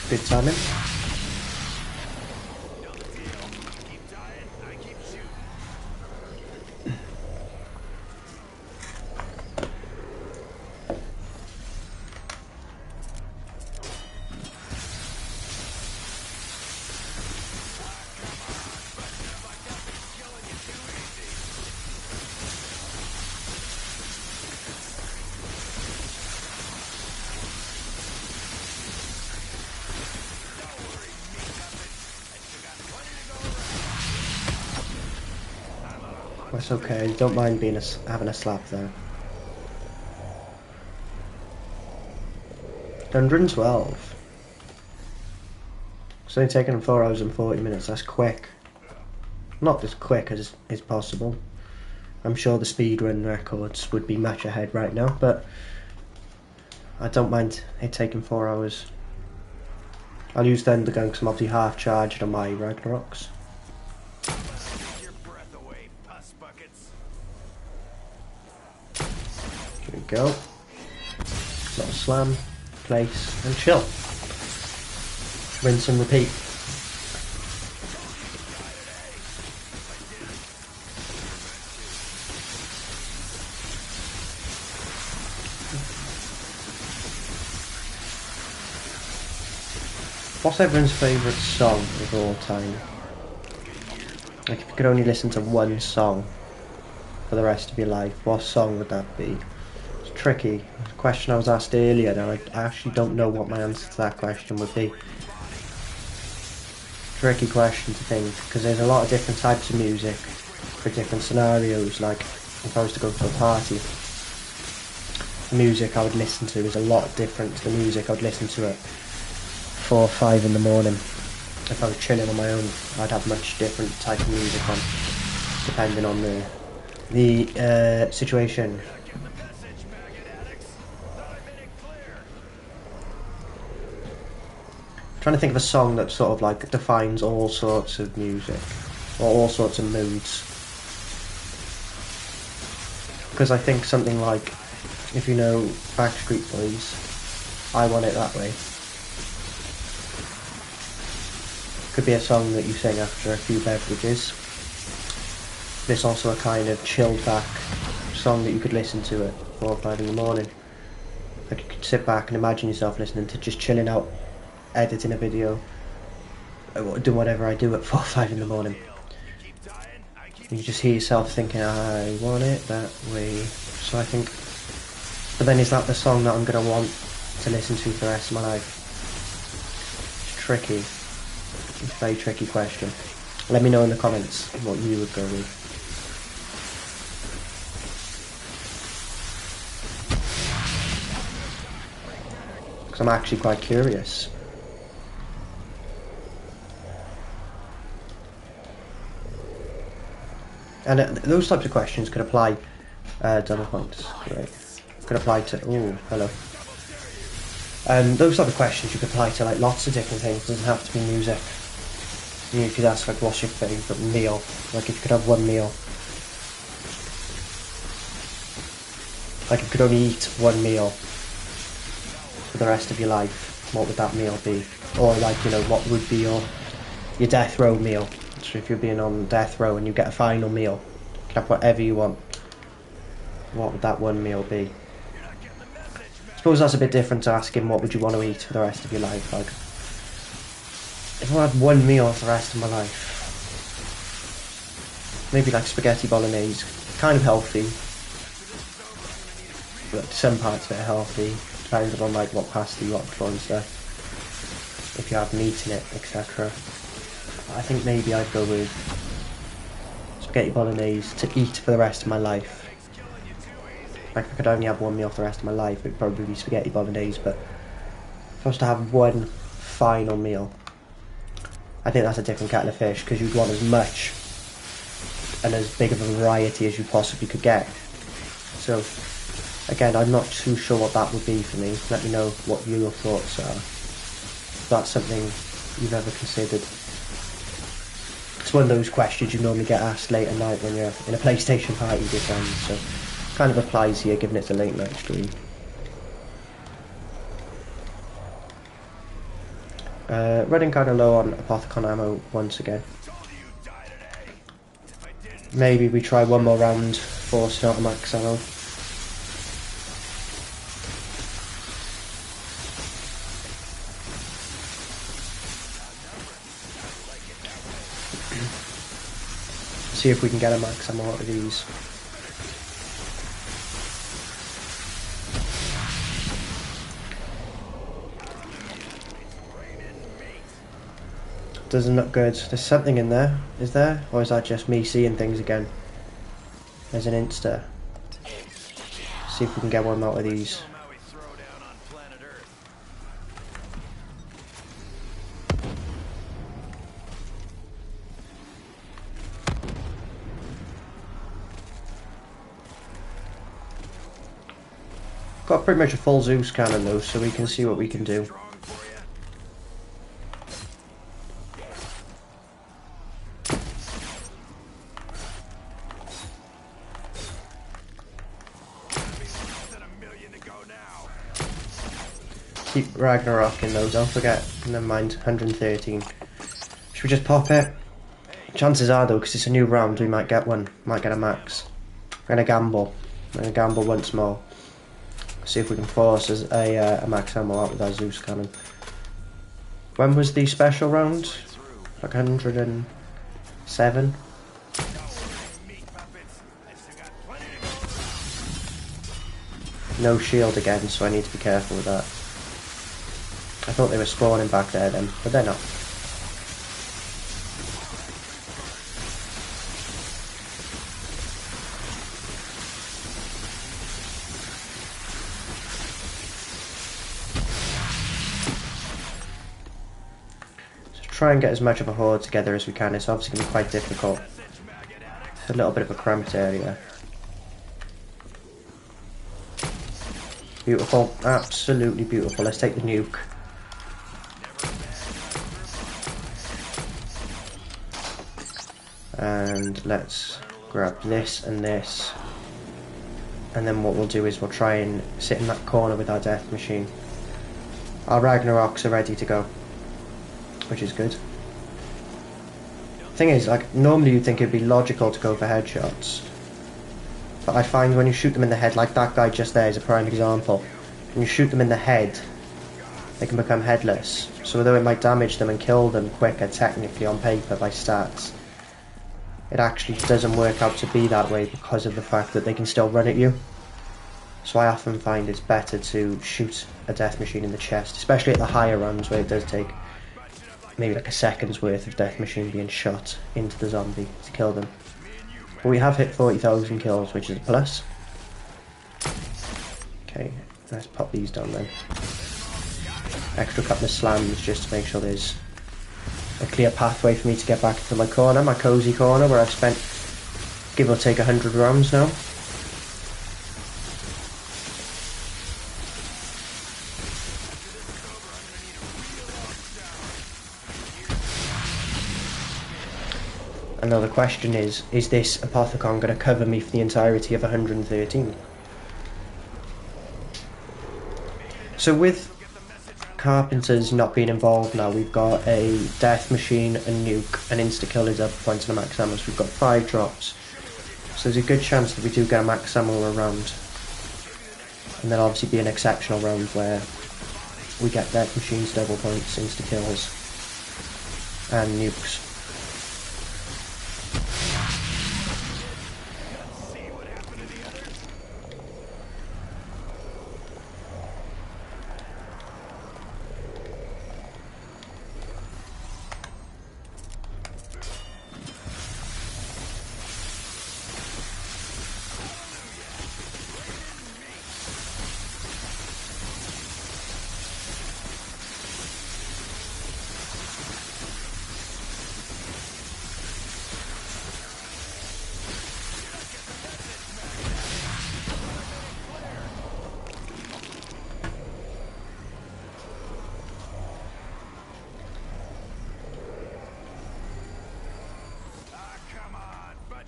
Good timing. That's okay, don't mind being having a slap there. 112. It's only taken 4 hours and 40 minutes, that's quick. Not as quick as is possible. I'm sure the speedrun records would be much ahead right now, but I don't mind it taking 4 hours. I'll use Thundergun because I'm obviously half charged on my Ragnarocks. Here we go. Little slam, place, and chill. Rinse and repeat. What's everyone's favourite song of all time? Like if you could only listen to one song for the rest of your life, what song would that be? It's tricky. It's a question I was asked earlier and I actually don't know what my answer to that question would be. Tricky question to think, because there's a lot of different types of music for different scenarios. Like if I was to go to a party, the music I would listen to is a lot different to the music I would listen to at 4 or 5 in the morning. If I was chilling on my own, I'd have much different type of music on, depending on the situation. I'm trying to think of a song that sort of like defines all sorts of music or all sorts of moods. Because I think something like, if you know Backstreet Boys, I Want It That Way, could be a song that you sing after a few beverages. There's also a kind of chilled back song that you could listen to at 4 or 5 in the morning. Like you could sit back and imagine yourself listening to just chilling out, editing a video, do whatever I do at 4 or 5 in the morning. And you just hear yourself thinking, I want it that way. So I think, but then is that the song that I'm going to want to listen to for the rest of my life? It's tricky. It's a very tricky question. Let me know in the comments what you would go with. Because I'm actually quite curious. And those types of questions could apply, double points, great. Could apply to, oh, hello. Those type of questions you could apply to like lots of different things, it doesn't have to be music. You could ask like, what's your favourite meal? Like if you could have one meal. Like if you could only eat one meal for the rest of your life, what would that meal be? Or like, you know, what would be your death row meal? So if you're being on death row and you get a final meal, you can have whatever you want. What would that one meal be? I suppose that's a bit different to asking what would you want to eat for the rest of your life. Like, if I had one meal for the rest of my life, maybe like spaghetti bolognese, kind of healthy, but some parts of it are healthy, depending on like what pasta you opt for and stuff, if you have meat in it, etc. I think maybe I'd go with spaghetti bolognese to eat for the rest of my life. Like, if I could only have one meal for the rest of my life, it'd probably be spaghetti bolognese, but if I was to have one final meal, I think that's a different kettle of fish, because you'd want as much and as big of a variety as you possibly could get. So, again, I'm not too sure what that would be for me. Let me know what your thoughts are. If that's something you've ever considered. It's one of those questions you normally get asked late at night when you're in a PlayStation party with your friends, so kind of applies here, given it's a late night stream. Running kind of low on Apothicon ammo once again. Maybe we try one more round, forcing out the max ammo. See if we can get a max ammo out of these. Doesn't look good. There's something in there. Is there? Or is that just me seeing things again? There's an Insta. See if we can get one out of these. Got pretty much a full Zeus cannon though, so we can see what we can do. Keep Ragnarok in those, don't forget. Never mind, 113. Should we just pop it? Chances are though, because it's a new round, we might get one. Might get a max. We're gonna gamble. We're gonna gamble once more. See if we can force a max ammo out with our Zeus cannon. When was the special round? Like 107? No shield again, so I need to be careful with that. I thought they were spawning back there then, but they're not. So try and get as much of a horde together as we can. It's obviously going to be quite difficult. It's a little bit of a cramped area. Beautiful, absolutely beautiful. Let's take the nuke. And let's grab this and this. And then what we'll do is we'll try and sit in that corner with our death machine. Our Ragnaroks are ready to go, which is good. Thing is, like, normally you'd think it'd be logical to go for headshots. But I find when you shoot them in the head, like that guy just there is a prime example, when you shoot them in the head, they can become headless. So although it might damage them and kill them quicker technically on paper by stats, it actually doesn't work out to be that way because of the fact that they can still run at you. So I often find it's better to shoot a death machine in the chest, especially at the higher runs where it does take maybe like a second's worth of death machine being shot into the zombie to kill them. But we have hit 40,000 kills, which is a plus. Okay, let's pop these down then. Extra couple of slams just to make sure there's a clear pathway for me to get back to my corner, my cozy corner, where I've spent give or take 100 rounds now. Another question is this Apothicon going to cover me for the entirety of 113? So with Carpenters not being involved now, we've got a death machine, a nuke, an insta-kill is up points and a max ammo, so we've got 5 drops. So there's a good chance that we do get a max ammo round. And then obviously be an exceptional round where we get death machines, double points, insta-kills, and nukes.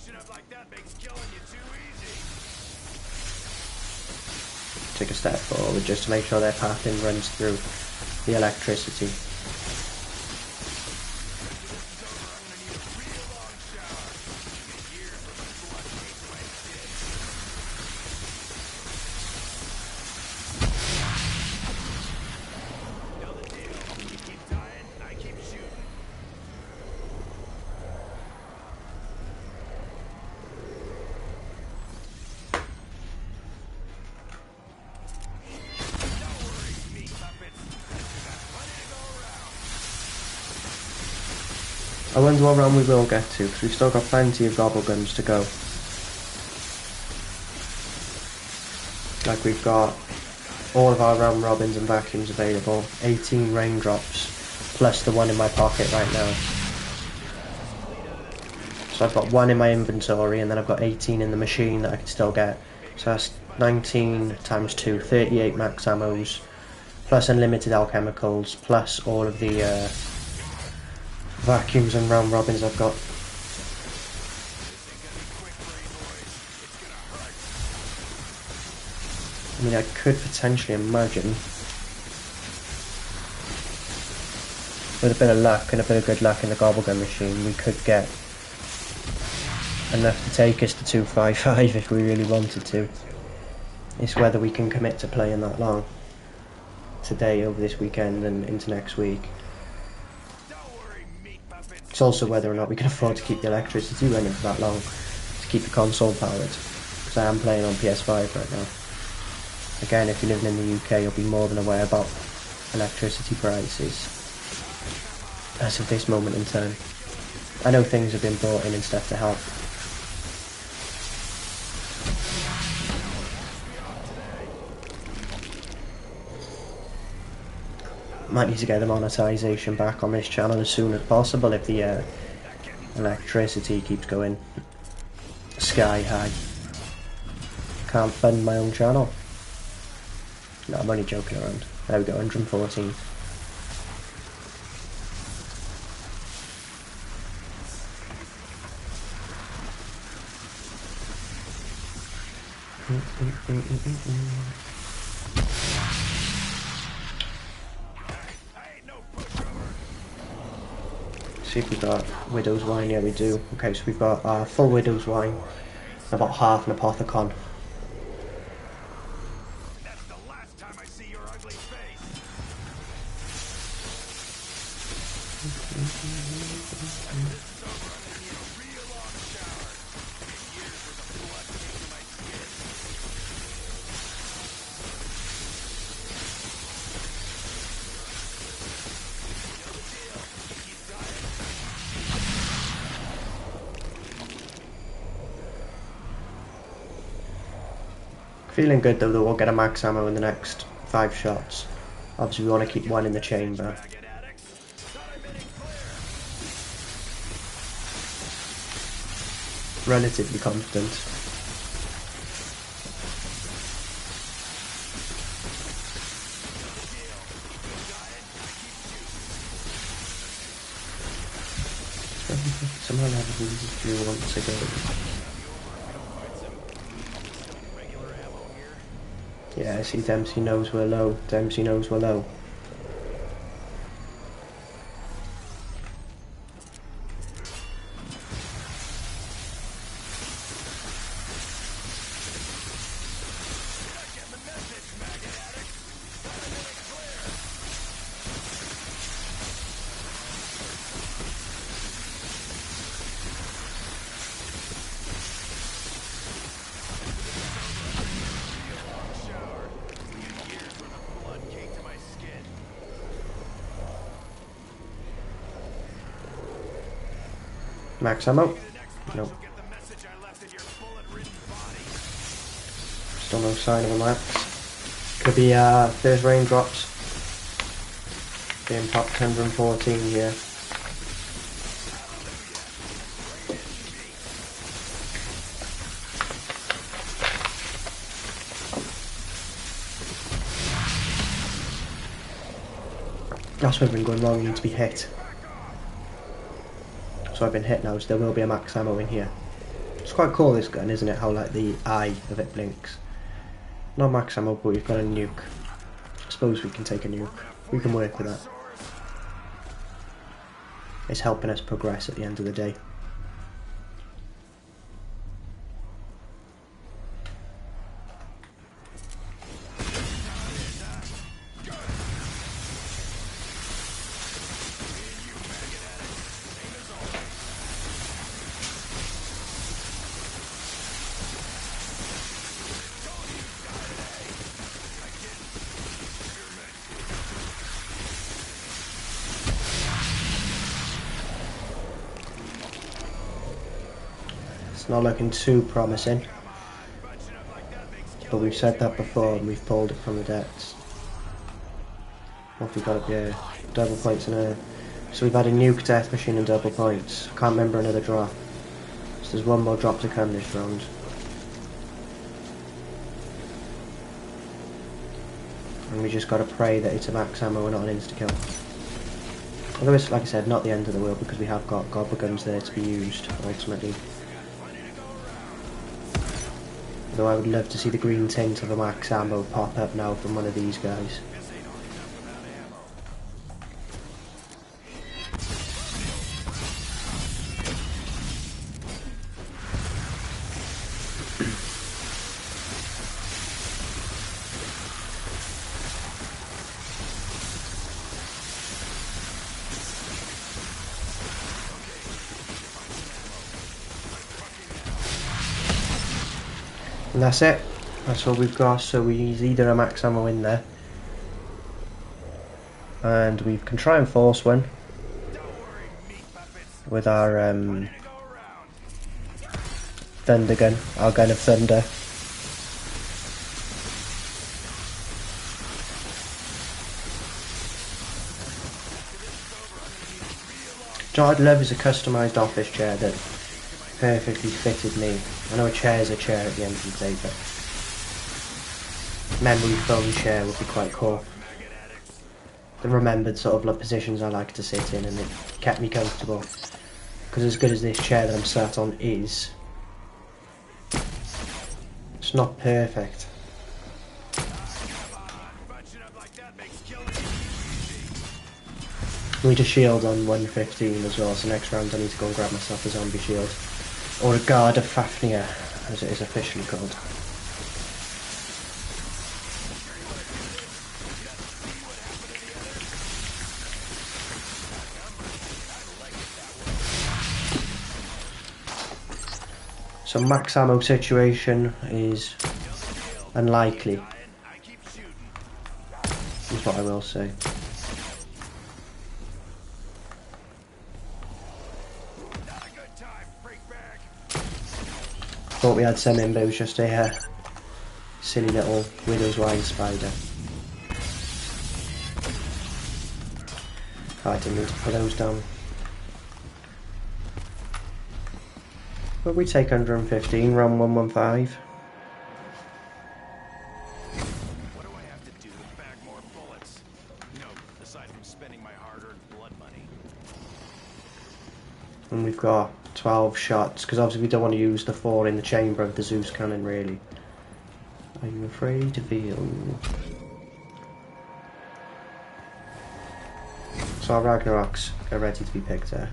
Finishing up like that makes killing you too easy. Take a step forward just to make sure their pathing runs through the electricity. I wonder what round we will get to, because we've still got plenty of GobbleGums to go. Like, we've got all of our round robins and vacuums available, 18 raindrops, plus the one in my pocket right now. So I've got one in my inventory, and then I've got 18 in the machine that I can still get. So that's 19 times 2, 38 max ammos, plus unlimited alchemicals, plus all of the vacuums and round robins I've got. I mean, I could potentially imagine, with a bit of luck and a bit of good luck in the GobbleGum machine, we could get enough to take us to 255 if we really wanted to. It's whether we can commit to playing that long today, over this weekend and into next week. It's also whether or not we can afford to keep the electricity running for that long to keep the console powered, because I am playing on PS5 right now. Again, if you're living in the UK, you'll be more than aware about electricity prices as of this moment in time. I know things have been brought in and stuff to help. Might need to get the monetization back on this channel as soon as possible if the electricity keeps going sky high. Can't fund my own channel. No, I'm only joking around. There we go, 114. See if we've got Widow's Wine. Yeah, we do. Okay, so we've got our full Widow's Wine, about half an Apothicon. That's the last time I see your ugly face. Feeling good though that we'll get a max ammo in the next 5 shots. Obviously we want to keep one in the chamber. Relatively confident. Somehow have these do once again. Yeah, I see Dempsey knows we're low. Dempsey knows we're low. Max ammo? Nope. Still no sign of a max. Could be first raindrops. Being popped 114 here. That's where we've been going wrong, we need to be hit. So I've been hit now, so there will be a max ammo in here. It's quite cool, this gun, isn't it? How like the eye of it blinks. Not max ammo, but we've got a nuke. I suppose we can take a nuke. We can work with that. It's helping us progress at the end of the day. It's not looking too promising, but we've said that before and we've pulled it from the depths. What have we got up here? Double points and a... So we've had a nuke, death machine and double points. Can't remember another drop. So there's one more drop to come this round. And we just got to pray that it's a max ammo and not an insta-kill. Although it's, like I said, not the end of the world because we have got GobbleGums there to be used, ultimately. Though I would love to see the green tint of a max ammo pop up now from one of these guys. And that's it. That's all we've got. So we use either a max ammo in there, and we can try and force one with our Thundergun, our gun of thunder. Do you know what I'd love is a customised office chair that perfectly fitted me. I know a chair's a chair at the end of the day, but memory foam chair would be quite cool. The remembered sort of like positions I like to sit in, and it kept me comfortable. Because as good as this chair that I'm sat on is, it's not perfect. I need a shield on 115 as well, so next round I need to go and grab myself a zombie shield. Or a guard of Fafnir, as it is officially called. So max ammo situation is unlikely, is what I will say. Thought we had some in, but it was just a silly little widow's wine spider. Oh, I didn't need to put those down. But we take 115, round 115. What do I have to do to bag more bullets? No, aside from spending my hard-earned blood money. And we've got 12 shots, because obviously we don't want to use the 4 in the chamber of the Zeus cannon, really. Are you afraid to feel? So our Ragnaroks are ready to be picked up.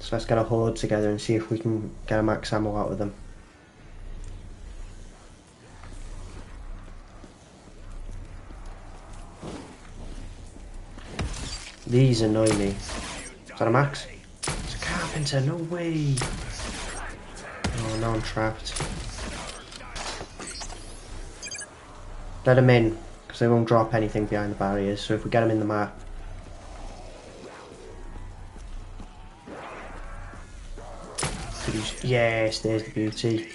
So let's get a horde together and see if we can get a max ammo out of them. These annoy me. Is that a max? It's a carpenter, no way! Oh, now I'm trapped. Let them in, because they won't drop anything behind the barriers, so if we get them in the map. Yes, there's the beauty.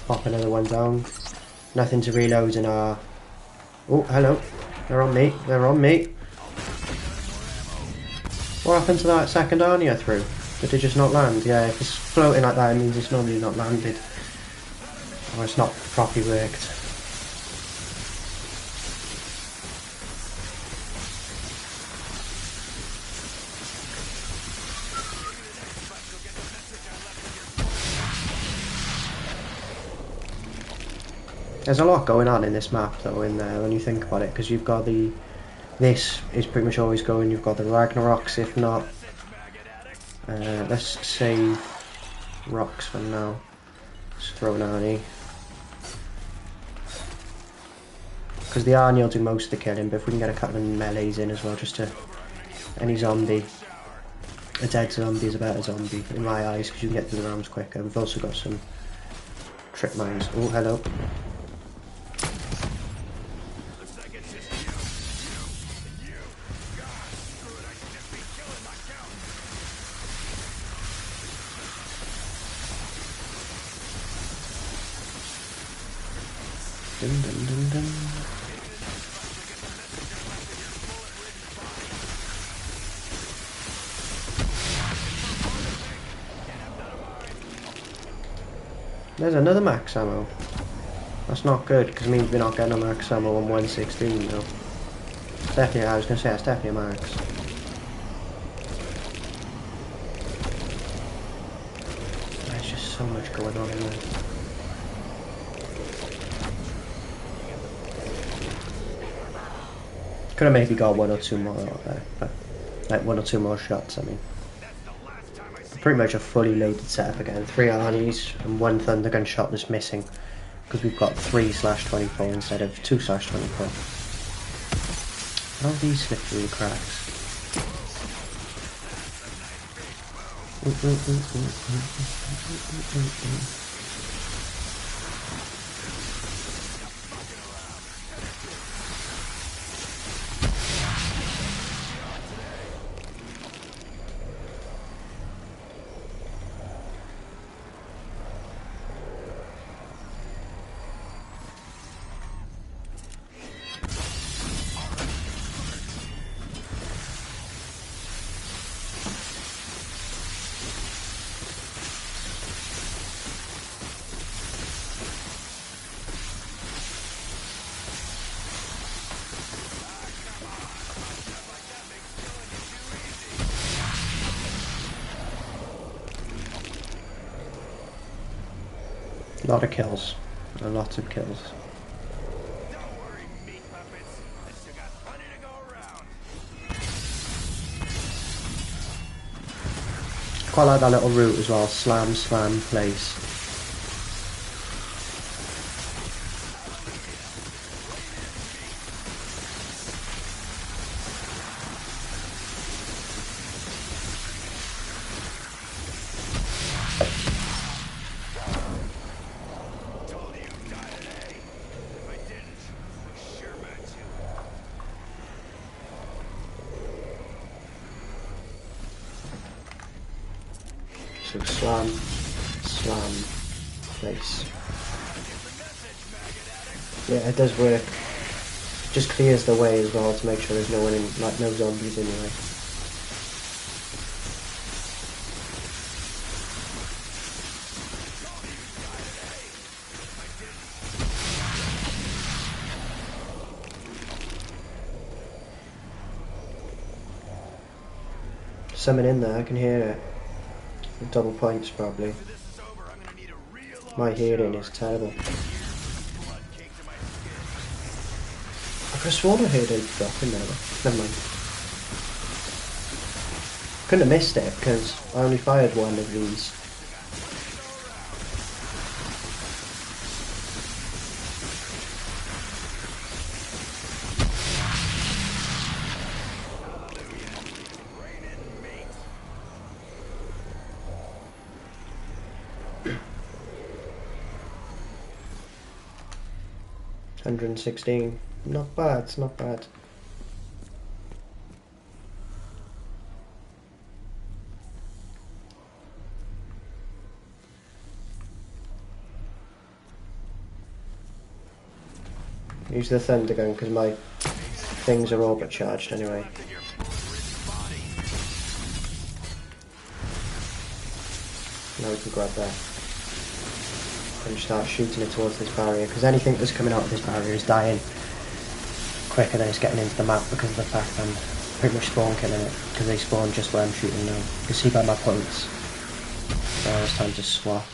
Pop another one down. Nothing to reload in our... Oh, hello. They're on me. They're on me. What happened to that second Arnia through? Did it just not land? Yeah, if it's floating like that, it means it's normally not landed. Or it's not properly worked. There's a lot going on in this map though in there when you think about it, because you've got this is pretty much always going, you've got the Ragnaroks if not. Let's save rocks for now. Let's throw an Arnie. Because the Arnie will do most of the killing, but if we can get a couple of melees in as well, just to any zombie. A dead zombie is a better zombie in my eyes because you can get through the rounds quicker. We've also got some trip mines. Oh, hello. Dun, dun, dun, dun. There's another max ammo. That's not good because it means we're not getting a max ammo on 116 though. It's definitely, I was going to say, it's definitely a max. There's just so much going on in there. Could have maybe got one or two more out there, but like one or two more shots, I mean. Pretty much a fully loaded setup again. 3 Arnies and 1 Thundergun shot that's missing because we've got 3/24 instead of 2/24. How do these slip through the cracks? A lot of kills. A lot of kills. Don't worry, meat puppets. I still got plenty to go around. Quite like that little route as well. Slam, slam, place. So slam, slam, place. Yeah, it does work. Just clears the way as well to make sure there's no one in, like no zombies in the way. Something in there, I can hear it. Double points probably. My hearing is terrible. I could have sworn I heard a drop in there, but never mind. Couldn't have missed it because I only fired one of these. $116. Not bad, it's not bad. Use the Thundergun because my things are all but charged anyway. Now we can grab that and start shooting it towards this barrier, because anything that's coming out of this barrier is dying quicker than it's getting into the map, because of the fact I'm pretty much spawn killing it, because they spawn just where I'm shooting now. You can see by my points. Now it's time to swap.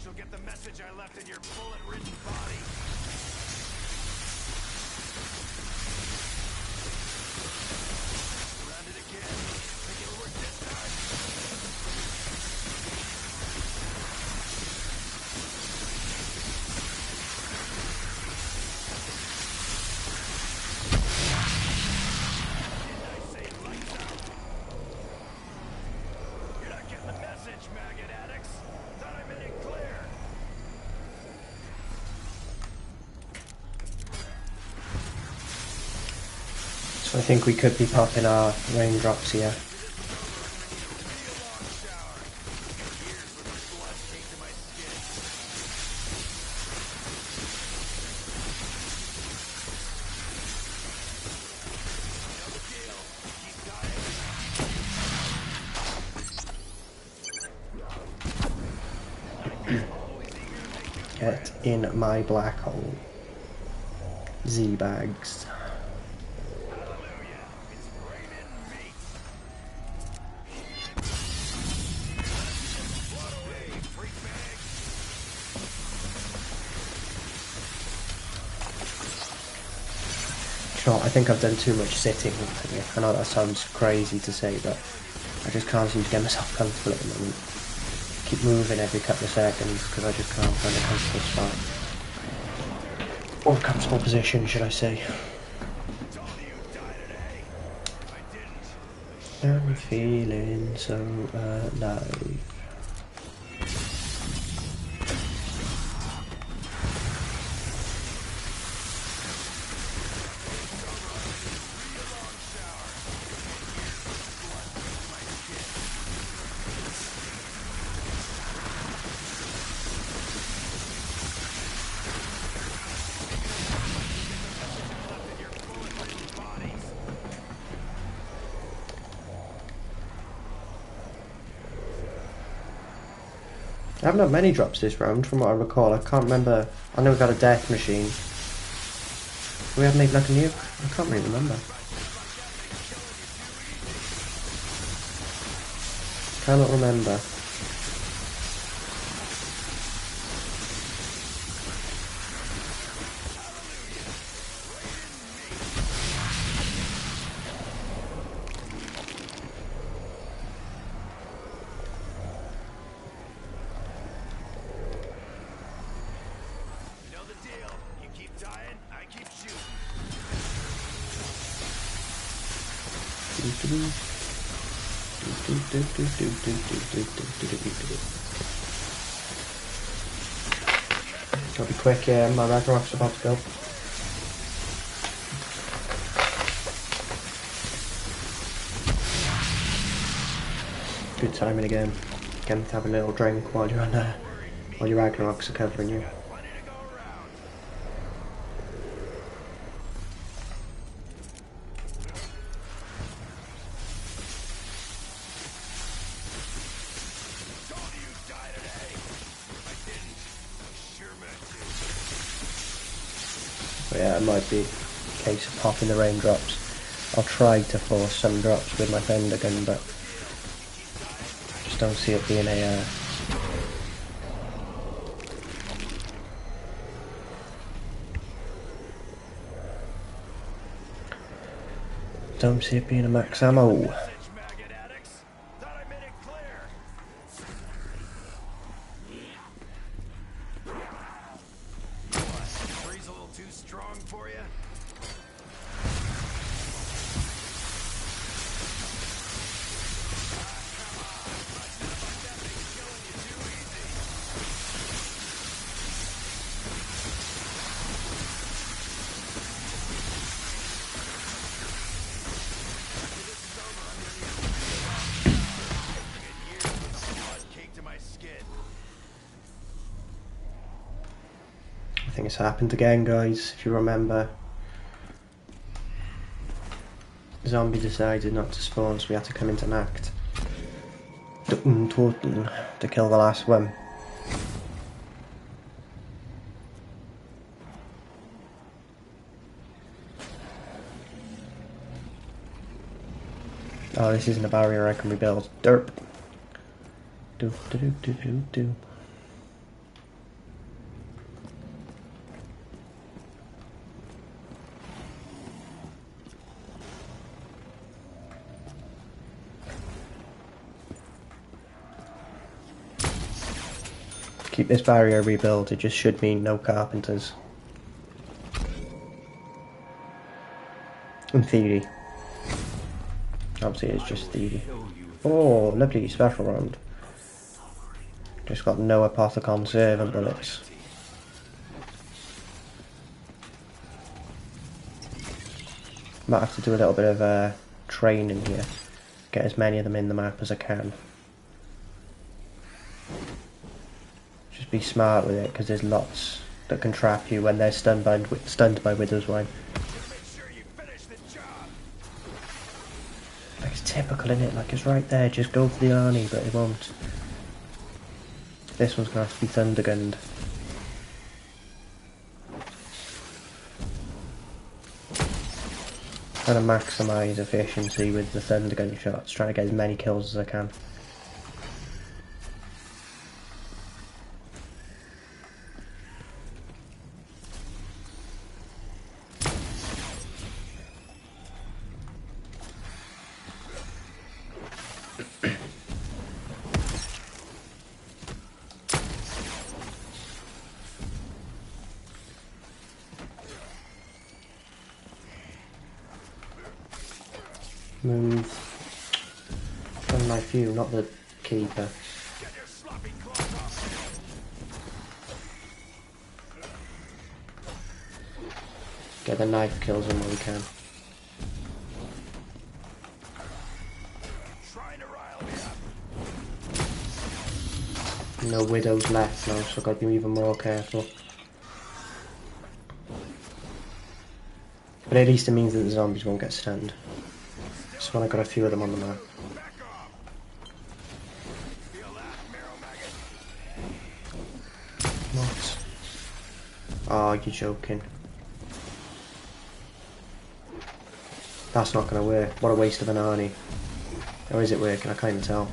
You'll get the message I left in your bullet-ridden body. Surrounded again. Think it'll work this time. Didn't I say lights out? You're not getting the message, maggot addicts. Thought I made it clear. So I think we could be popping our raindrops here. Get in my black hole. Z-bags. You know, I think I've done too much sitting recently. I know that sounds crazy to say, but I just can't seem to get myself comfortable at the moment. Keep moving every couple of seconds because I just can't find a comfortable spot. Or a comfortable position, should I say. I'm feeling so alive. I haven't had many drops this round, from what I recall. I can't remember. I know we got a death machine. We had maybe like a nuke? I can't really remember. Cannot remember. I'll be quick, my Ragnarok's about to go. Good timing again. Getting to have a little drink while you're on there, while your Ragnaroks are covering you. But yeah, it might be a case of popping the raindrops. I'll try to force some drops with my Thundergun, but I just don't see it being a don't see it being a max ammo. for you? I think it's happened again, guys. If you remember, zombie decided not to spawn, so we had to come into an act to kill the last one. Oh, this isn't a barrier I can rebuild. Derp. Do do do do do do. Keep this barrier rebuilt, it just should mean no carpenters. In theory. Obviously it's just theory. Oh, lovely special round. Just got no Apothicon servant bullets. Might have to do a little bit of training here. Get as many of them in the map as I can. Just be smart with it, because there's lots that can trap you when they're stunned by Widow's Wine. Like, it's typical, isn't it? Like, it's right there, just go for the Arnie, but it won't. This one's going to have to be Thundergunned. Trying to maximise efficiency with the Thundergun shots, trying to get as many kills as I can. Move. From my view, not the keeper. Get the knife kills him when we can. No widows left now, so I've got to be even more careful. But at least it means that the zombies won't get stunned. Just when I got a few of them on the map. What? Oh, you're joking. That's not going to work. What a waste of an Arnie. Or is it working? I can't even tell.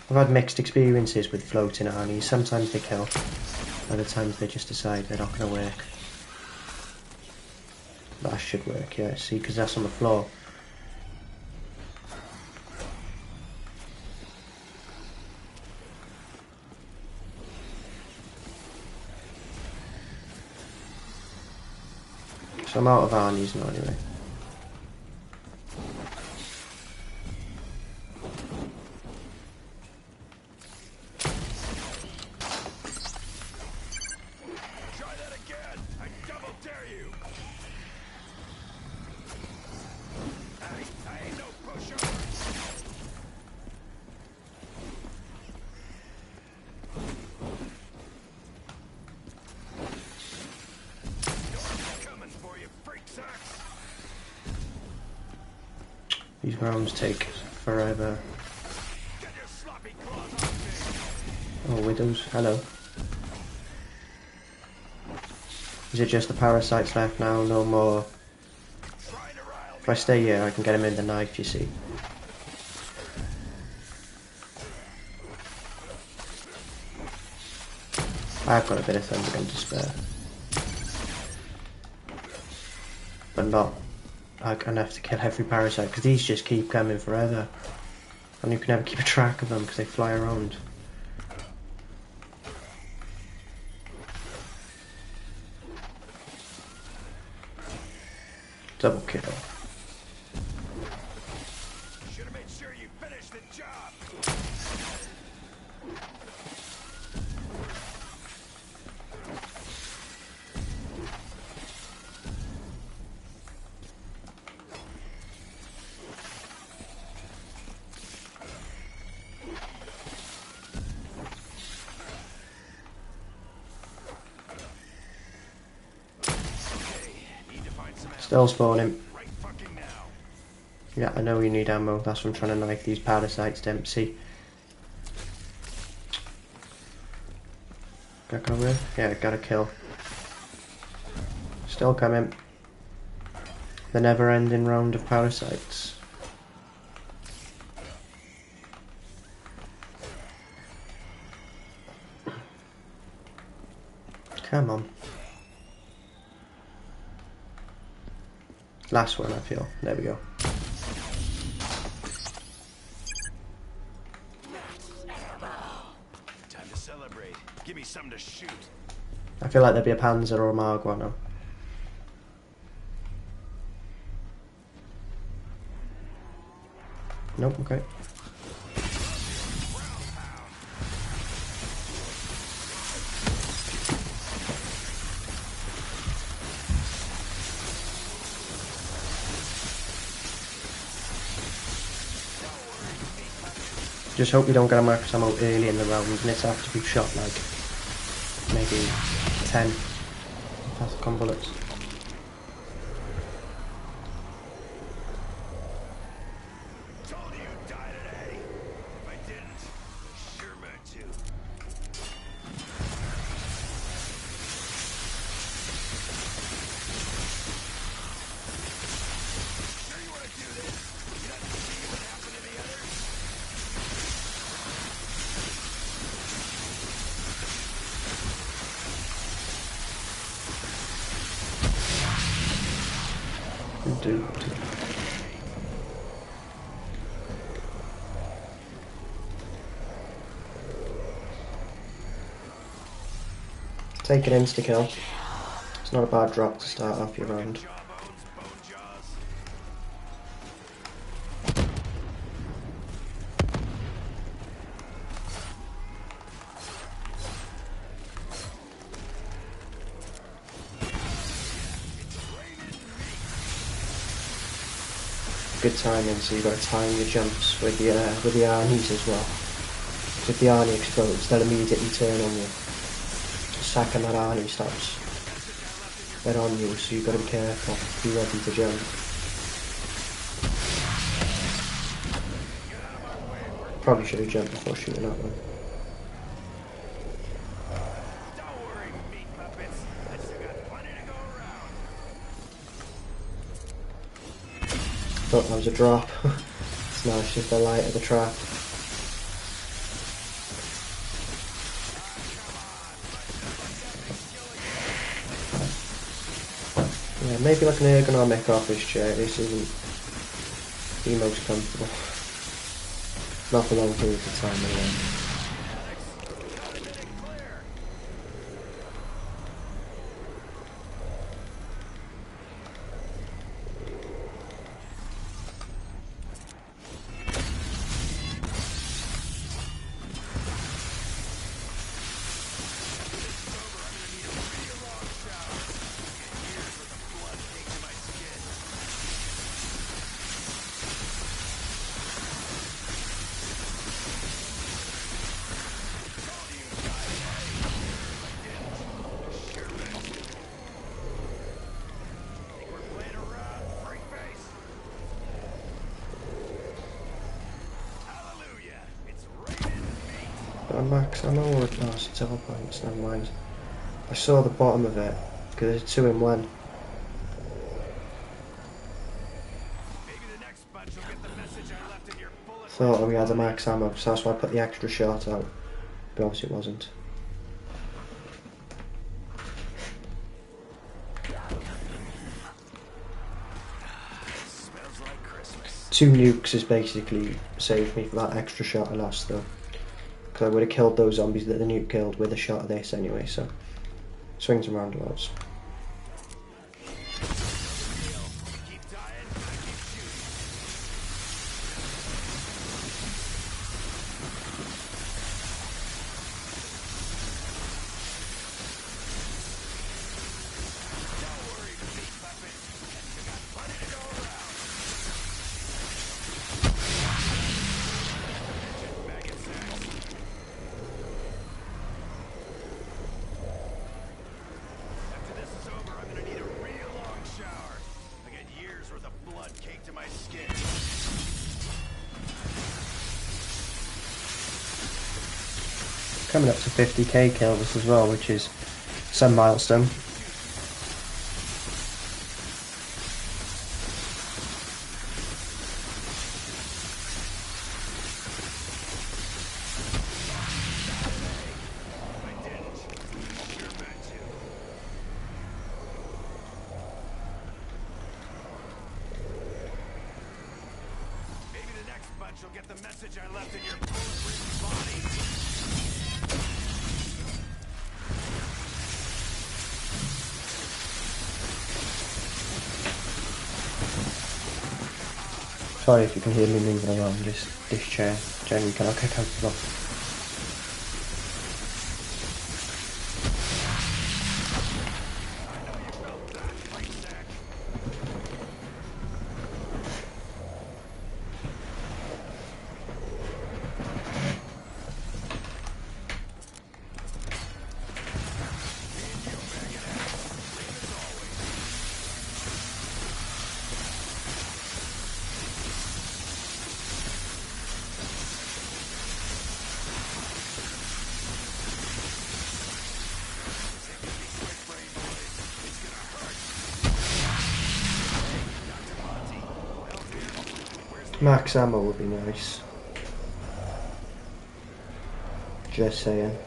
I've had mixed experiences with floating Arnies. Sometimes they kill. Other times they just decide they're not going to work. That should work, yeah, see, because that's on the floor. So I'm out of Arnies now anyway. Try that again! I double dare you! I ain't no pushover! Coming for you, freak sacks! These rounds take forever. Get your sloppy claws off me! Oh, widows, hello. Is it just the parasites left now? No more. If I stay here, I can get him in the knife, you see. I've got a bit of Thundergun to spare. But not like enough to kill every parasite, because these just keep coming forever. And you can never keep a track of them because they fly around. Double kill. Should have made sure you finished the job. Still spawning. Right fucking now. Yeah, I know you need ammo. That's what I'm trying to knife these parasites, Dempsey. Got to come in? Yeah, got a kill. Still coming. The never-ending round of parasites. Come on. Last one, I feel. There we go. Time to celebrate. Give me something to shoot. I feel like there'd be a Panzer or a Mark now. Nope, okay. Just hope you don't get a max ammo early in the round and it's have to be shot like maybe 10 Apothicon bullets. Told you you'd die today. If I didn't, I sure meant to. Sure you want to do this? You not see what happened to the others? Dude. Take an insta-kill. It's not a bad drop to start off your round. Jawbones, bone jaws. Good timing, so you've got to time your jumps with the Arnies as well. So if the Arnie explodes, they'll immediately turn on you. Second that Arnie stops, they're on you, so you've got to be careful, be ready to jump. Probably should have jumped before shooting at them. Don't worry, meat puppets. I still got plenty to go around. Thought that was a drop. It's now it's just the light of the trap. Yeah, maybe like an ergonomic office chair. This isn't the most comfortable. Not for long periods of time anyway. Max ammo or no, it's 12 points, never mind. I saw the bottom of it because it's 2-in-1. Thought we had a max ammo, so that's why I put the extra shot out, but obviously it wasn't. Smells like Christmas. 2 nukes has basically saved me for that extra shot I lost though. Because I would have killed those zombies that the nuke killed with a shot of this anyway, so swings and roundabouts. coming up to 50k kills as well, which is some milestone. You'll get the message I left in your body. Sorry if you can hear me moving around, just this chair generally cannot kick out the block. Max ammo would be nice. Just saying.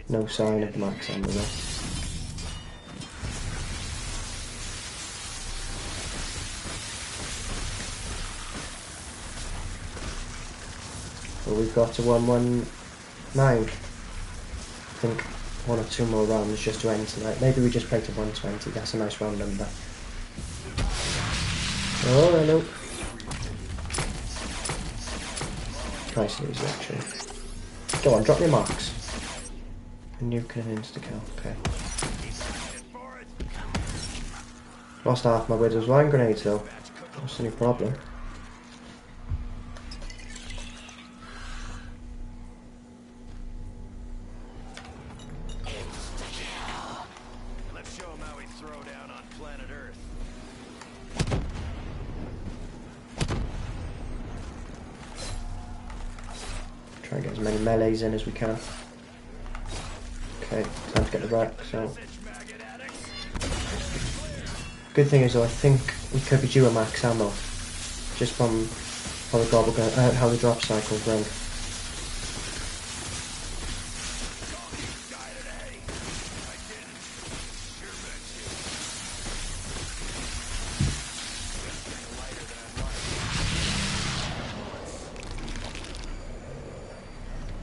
No sign of max ammo though. Well, we've got to 119. I think 1 or 2 more rounds just to end tonight. Maybe we just play to 120, that's a nice round number. Oh, hello. Nice and easy actually. Go on, drop your marks. And you can insta-kill, okay. Lost half my widow's wine grenades though. That's any problem. Let's show him how we throw down on planet Earth. Try and get as many melees in as we can. Okay, time to get the wreck, so. Good thing is though, I think we could be due a max ammo. Just from how the gobblegun, how the drop cycles run.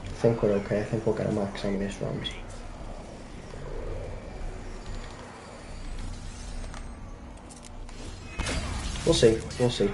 I think we're okay. I think we'll get a max on this round. We'll see. We'll see.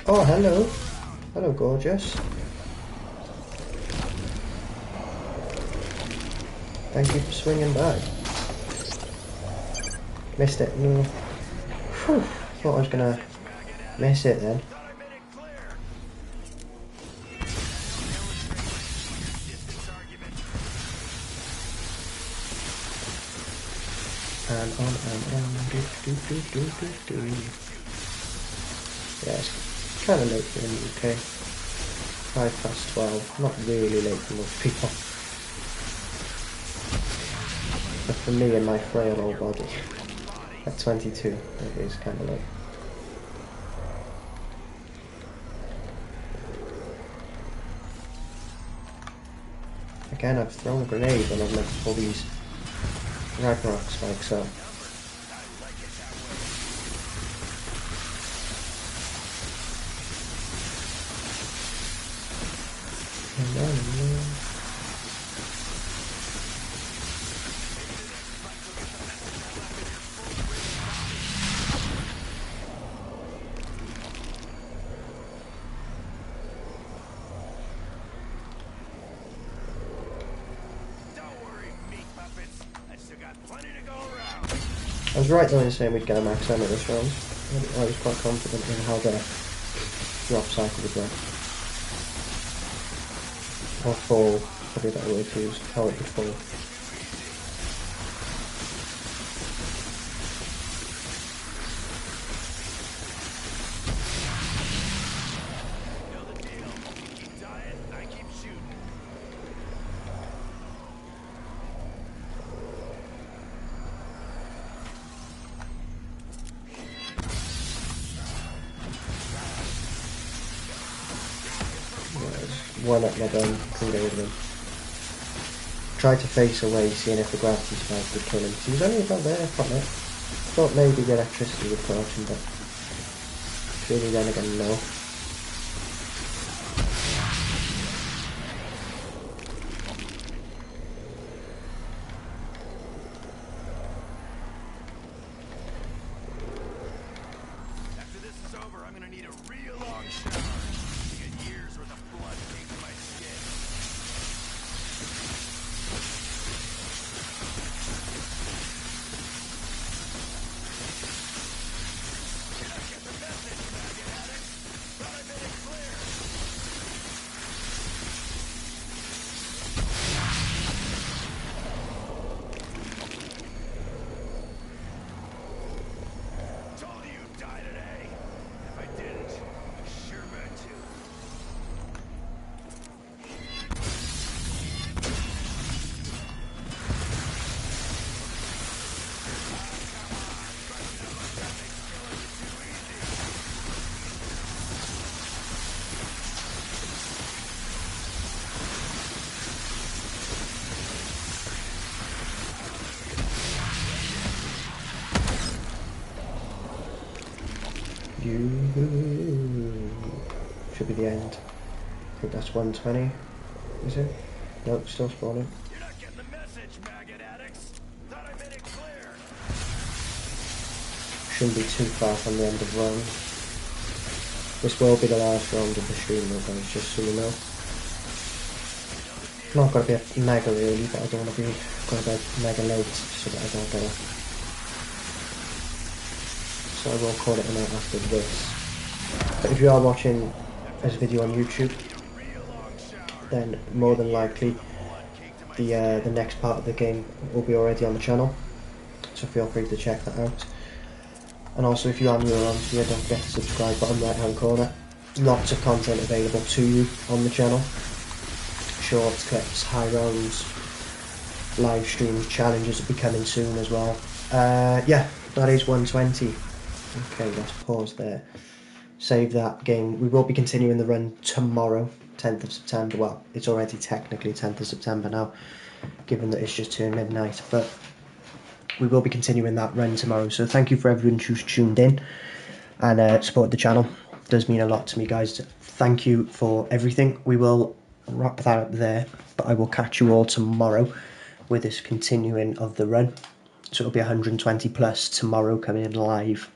Oh, hello. Hello, gorgeous. Thank you for swinging by. Missed it. No. Whew. Thought I was gonna miss it then. And on and on. Yes. Kind of late for the UK. 12:05. Not really late for most people. But for me and my frail old body, at 22, it is kind of late. Again, I've thrown a grenade when I've meant to pull these Ragnarok spikes up. I was right though in saying we'd get a max ammo this round. I was quite confident in how the drop cycle would work. Or fall, probably a better way to use how it would fall. One up my bum, can go with him. Tried to face away, seeing if the gravity spike would kill him. He was only about there, quite nice. Thought maybe the electricity would crouch him, but surely then again, no. After this is over, I'm gonna need a real long shower to get years worth of blood caked to my skin. Did I get the message, maggot addicts? Thought I made it clear. Told you you'd die today. If I didn't, you sure bet to. Should be the end. I think that's 120. Is it? Nope, still spawning. You're not getting the message, maggot addicts. Thought I made it clear. Shouldn't be too far from the end of round. This will be the last round of the stream though, guys, just so you know. Not going to be a mega early, but I don't want to be going to bed mega late so that I don't get off. So I will call it a night after this. But if you are watching this video on YouTube, then more than likely the next part of the game will be already on the channel, so feel free to check that out. And also, if you are new around here, don't forget to subscribe button right hand corner. Lots of content available to you on the channel. Shorts, clips, high rounds, live streams, challenges will be coming soon as well. Yeah, that is 120. Okay, let's pause there. Save that game. We will be continuing the run tomorrow, 10th of September. Well, it's already technically 10th of September now, given that it's just turned midnight. But we will be continuing that run tomorrow. So thank you for everyone who's tuned in and supported the channel. It does mean a lot to me, guys. Thank you for everything. We will wrap that up there, but I will catch you all tomorrow with this continuing of the run. So it'll be 120 plus tomorrow coming in live.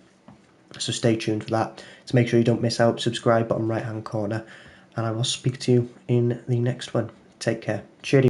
So stay tuned for that. To make sure you don't miss out, subscribe button right hand corner, and I will speak to you in the next one. Take care. Cheerio.